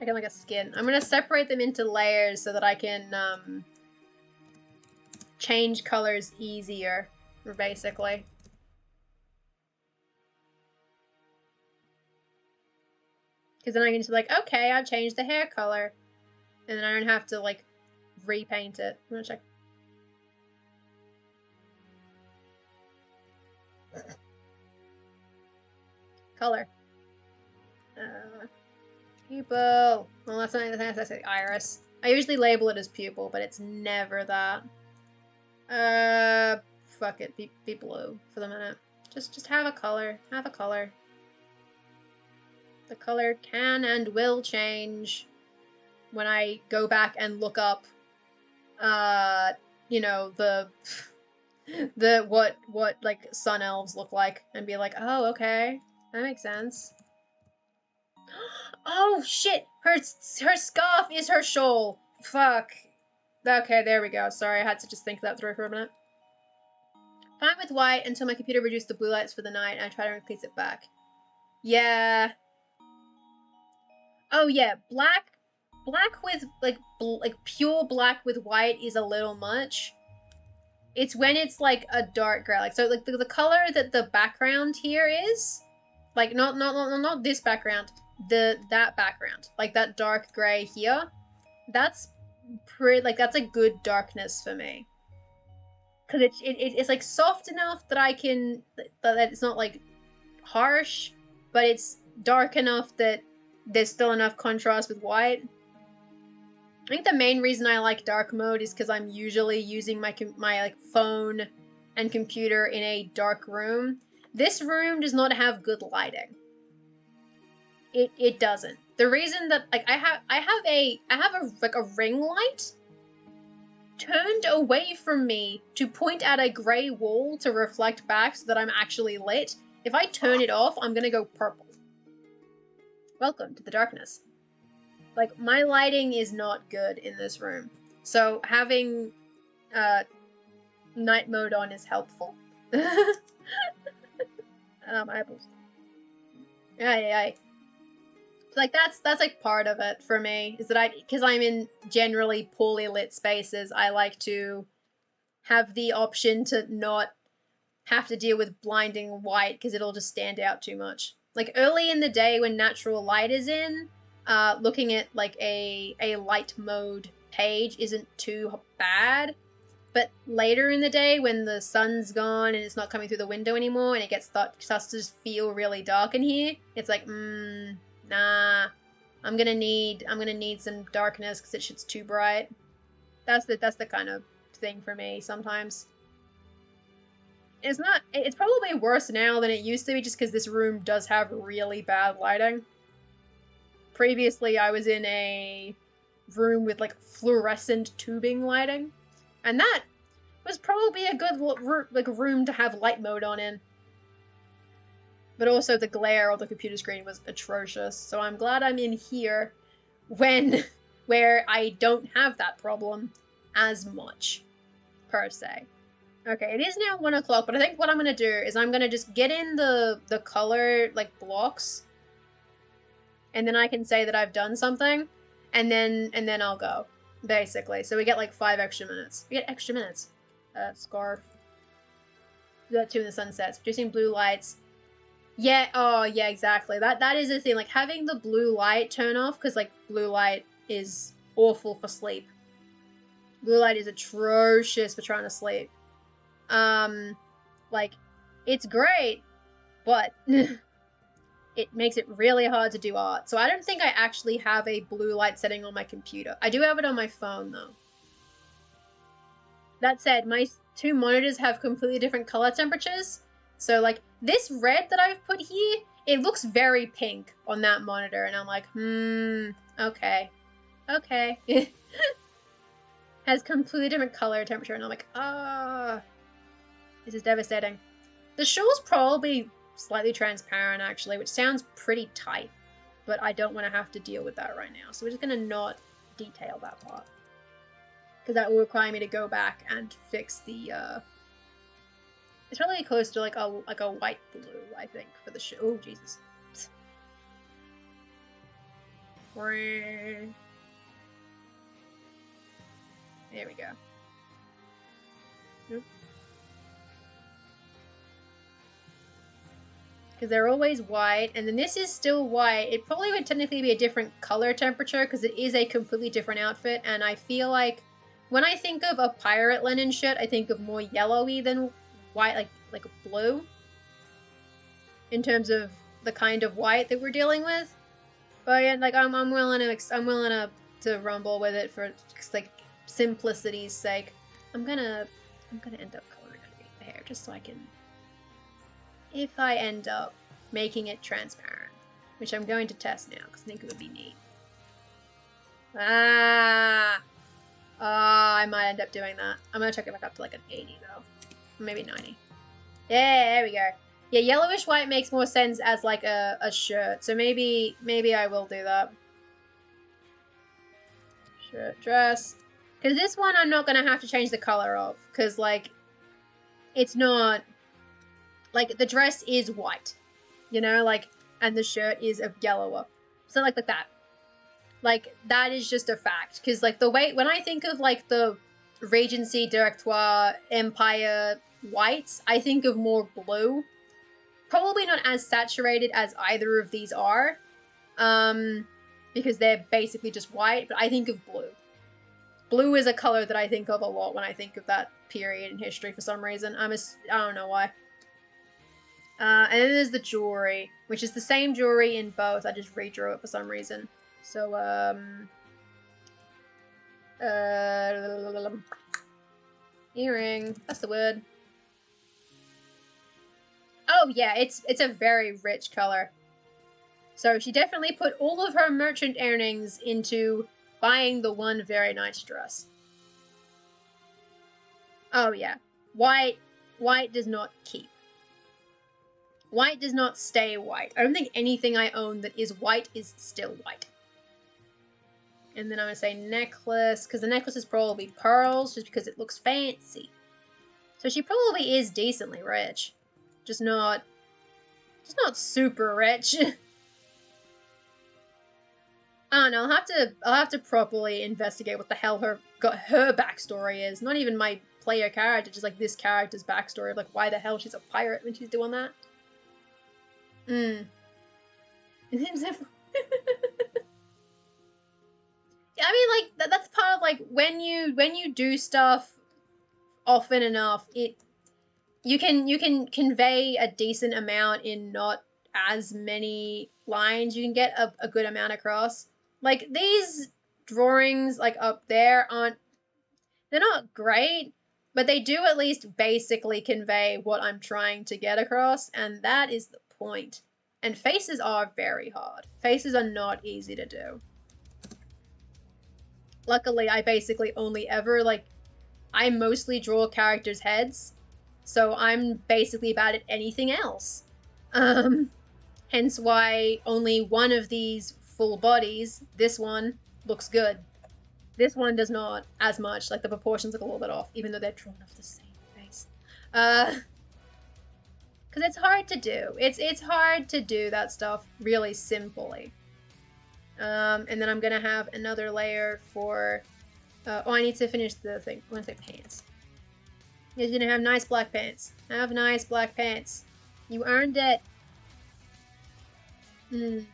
Like a skin. I'm gonna separate them into layers so that I can change colors easier, basically. Because then I can just be like, okay, I've changed the hair color. And then I don't have to, like, repaint it. I'm gonna check. Color. Pupil. Well, that's not that's the iris. I usually label it as pupil, but it's never that. Fuck it. Be blue for the minute. Just have a color. Have a color. The color can and will change when I go back and look up, you know, what like sun elves look like, and be like, oh, okay, that makes sense. Oh shit! Her scarf is her shawl. Fuck. Okay, there we go. Sorry, I had to just think that through for a minute. Fine with white until my computer reduced the blue lights for the night, and I try to replace it back. Yeah. Oh yeah, black with like pure black with white is a little much. It's when it's like a dark gray, like so like the color that the background here is, like not this background, that background, like that dark gray here, that's pretty, like that's a good darkness for me, because it's like soft enough that I can, that it's not like harsh, but it's dark enough that there's still enough contrast with white. I think the main reason I like dark mode is because I'm usually using my like phone and computer in a dark room. This room does not have good lighting. It doesn't. The reason that like I have a like a ring light turned away from me to point at a grey wall to reflect back so that I'm actually lit. If I turn it off, I'm gonna go purple. Welcome to the darkness. Like, my lighting is not good in this room. So having night mode on is helpful. Eyeballs. Aye. Like, that's like part of it for me, is that because I'm in generally poorly lit spaces, I like to have the option to not have to deal with blinding white, because it'll just stand out too much. Like, early in the day when natural light is in, looking at like a light mode page isn't too bad, but later in the day when the sun's gone and it's not coming through the window anymore and it starts to just feel really dark in here, it's like, nah, I'm gonna need some darkness because it's shit's too bright. That's the kind of thing for me sometimes. It's probably worse now than it used to be, just because this room does have really bad lighting. Previously, I was in a room with like fluorescent tubing lighting, and that was probably a good room to have light mode on in. but also the glare on the computer screen was atrocious. So I'm glad I'm in here where I don't have that problem as much, per se. Okay, it is now 1 o'clock, but I think what I'm gonna do is I'm gonna just get in the color, like, blocks, and then I can say that I've done something, and then I'll go, basically. So we get, like, 5 extra minutes. We get extra minutes. Scarf. Do that too in the sunsets. Producing blue lights. Yeah, oh, yeah, exactly. That is the thing, like, having the blue light turn off, because, like, blue light is awful for sleep. Blue light is atrocious for trying to sleep. Like, it's great, but it makes it really hard to do art. So I don't think I actually have a blue light setting on my computer. I do have it on my phone, though. That said, my 2 monitors have completely different color temperatures. So, like, this red that I've put here, it looks very pink on that monitor. And I'm like, okay. Okay. Has completely different color temperature. And I'm like, this is devastating. The show's probably slightly transparent, actually, which sounds pretty tight. But I don't want to have to deal with that right now. So we're just going to not detail that part. Because that will require me to go back and fix the, It's probably close to like a white blue, I think, for the show. Oh, Jesus. There we go. Nope. Because they're always white, and then this is still white. It probably would technically be a different color temperature because it is a completely different outfit, and I feel like when I think of a pirate linen shirt, I think of more yellowy than white, like blue, in terms of the kind of white that we're dealing with. But yeah, like I'm willing to rumble with it for just, like, simplicity's sake. I'm gonna end up coloring underneath the hair just so I can, if I end up making it transparent, which I'm going to test now because I think it would be neat. I might end up doing that. I'm gonna check it back up to like an 80 though. Maybe 90. Yeah, there we go. Yeah, yellowish white makes more sense as like a shirt. So maybe I will do that. Shirt, dress. Because this one I'm not gonna have to change the color of. Because, like, it's not... Like, the dress is white. You know, like, and the shirt is a yellower. So, like that. Like, that is just a fact. Because, like, the way... When I think of, like, the Regency, Directoire, Empire whites, I think of more blue. Probably not as saturated as either of these are. Because they're basically just white. But I think of blue. Blue is a color that I think of a lot when I think of that period in history for some reason. I don't know why. And then there's the jewelry, which is the same jewelry in both. I just redrew it for some reason. So, earring. That's the word. Oh yeah, it's a very rich color. So she definitely put all of her merchant earnings into buying the one very nice dress. Oh yeah. White does not keep. White does not stay white. I don't think anything I own that is white is still white. And then I'm going to say necklace, because the necklace is probably pearls, just because it looks fancy. So she probably is decently rich. Just not super rich. I don't know, I'll have to properly investigate what the hell her backstory is. Not even my player character, just like this character's backstory of like why the hell she's a pirate when she's doing that. Yeah, I mean, like that's part of like when you do stuff often enough, you can convey a decent amount in not as many lines. You can get a good amount across. Like these drawings like up there they're not great, but they do at least basically convey what I'm trying to get across, and that is the point. And faces are very hard. Faces are not easy to do. Luckily, I basically only ever, like, I mostly draw characters' heads, so I'm basically bad at anything else. Hence why only one of these full bodies, this one, looks good. This one does not as much. Like, the proportions look a little bit off, even though they're drawn off the same face. Because it's hard to do. It's hard to do that stuff really simply. And then I'm gonna have another layer for... oh, I need to finish the thing. I want to say pants. He's gonna have nice black pants. Have nice black pants. You earned it. I reckon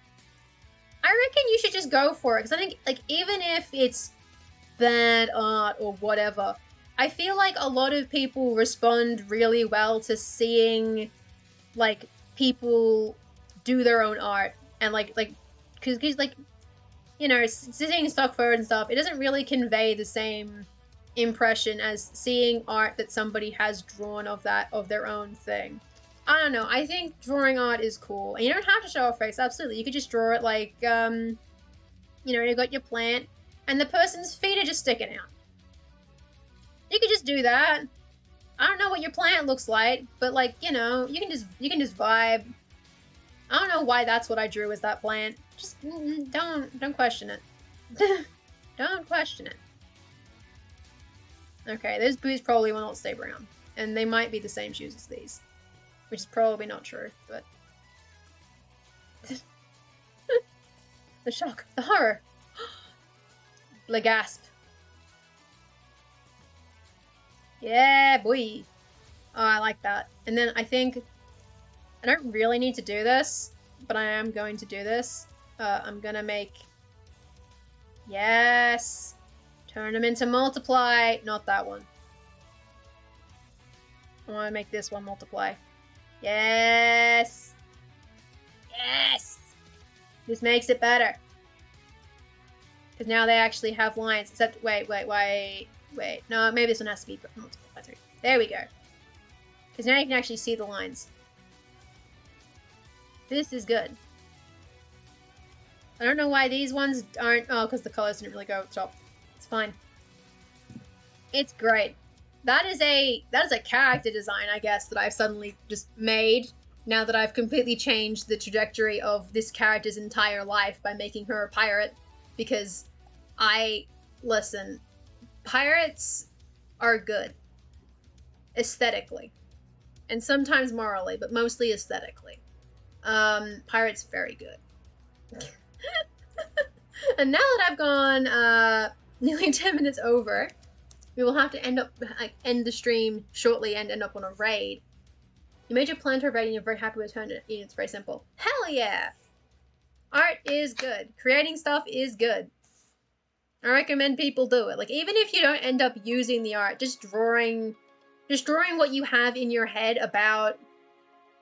you should just go for it, because I think, like, even if it's bad art or whatever, I feel like a lot of people respond really well to seeing, like, people do their own art, and, because, like, you know, seeing stock photos and stuff, it doesn't really convey the same impression as seeing art that somebody has drawn of their own thing. I don't know, I think drawing art is cool. And you don't have to show a face, absolutely. You could just draw it like, you know, you've got your plant, and the person's feet are just sticking out. You could just do that. I don't know what your plant looks like, but, like, you know, you can just vibe. I don't know why that's what I drew as that plant. Just don't question it. Don't question it. Okay, those boots probably will not stay brown, and they might be the same shoes as these, which is probably not true, but... The shock, the horror, the gasp. Yeah, boy. Oh, I like that. And then I think I don't really need to do this, but I am going to do this. I'm gonna make... Yes! Turn them into multiply. Not that one. I want to make this one multiply. Yes! Yes! This makes it better. Because now they actually have lines. Except, wait. No, maybe this one has to be multiplied by 3. There we go. Because now you can actually see the lines. This is good. I don't know why these ones aren't... Oh, because the colors didn't really go up top. It's fine. It's great. That is a character design, I guess, that I've suddenly just made now that I've completely changed the trajectory of this character's entire life by making her a pirate. Because listen, pirates are good. Aesthetically. And sometimes morally, but mostly aesthetically. Pirates very good. And now that I've gone nearly 10 minutes over, we will have to end the stream shortly and end up on a raid. You made your planter raid and you're very happy with it. It's very simple. Hell yeah! Art is good. Creating stuff is good. I recommend people do it. Like, even if you don't end up using the art, just drawing what you have in your head about,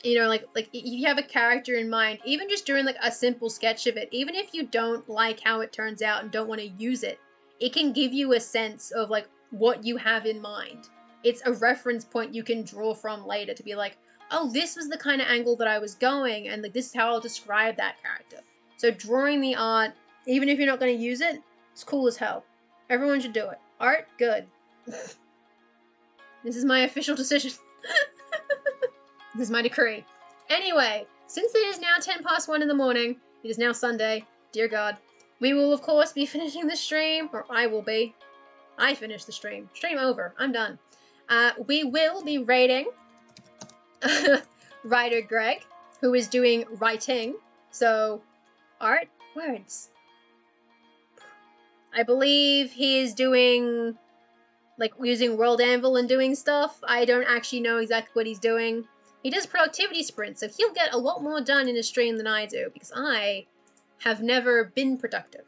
you know, like if you have a character in mind, even just doing like a simple sketch of it, even if you don't like how it turns out and don't want to use it, it can give you a sense of like what you have in mind. It's a reference point you can draw from later to be like, oh, this was the kind of angle that I was going, and like this is how I'll describe that character. So drawing the art, even if you're not going to use it, it's cool as hell. Everyone should do it. Art, good. This is my official decision. This is my decree. Anyway, since it is now 10 past 1 in the morning, it is now Sunday, dear God, we will of course be finishing the stream, or I will be. I finished the stream. Stream over. I'm done. We will be raiding Writer Greg, who is doing writing. So, art, words. I believe he is doing, like, using World Anvil and doing stuff. I don't actually know exactly what he's doing. He does productivity sprints, so he'll get a lot more done in a stream than I do, because I have never been productive.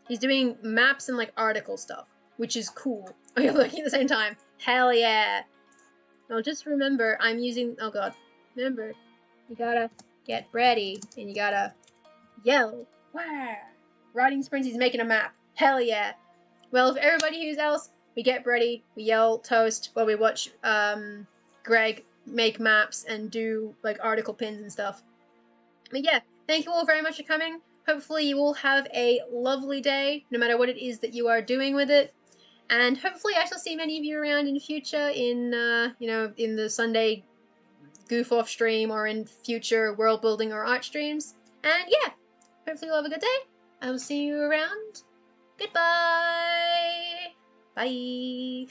He's doing maps and, like, article stuff, which is cool. Oh, you're looking at the same time. Hell yeah. Now just remember, I'm using... Oh, God. Remember, you gotta get ready, and you gotta yell. Wow. Writing sprints, he's making a map. Hell yeah. Well, if everybody who's else, we get ready, we yell toast while we watch Greg make maps and do, like, article pins and stuff. But yeah, thank you all very much for coming. Hopefully you all have a lovely day, no matter what it is that you are doing with it. And hopefully I shall see many of you around in the future in, you know, in the Sunday goof off stream or in future world building or art streams. And yeah, hopefully you'll have a good day. I will see you around. Goodbye. Bye.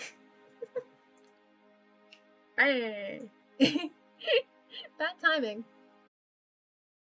Bye. Bad timing.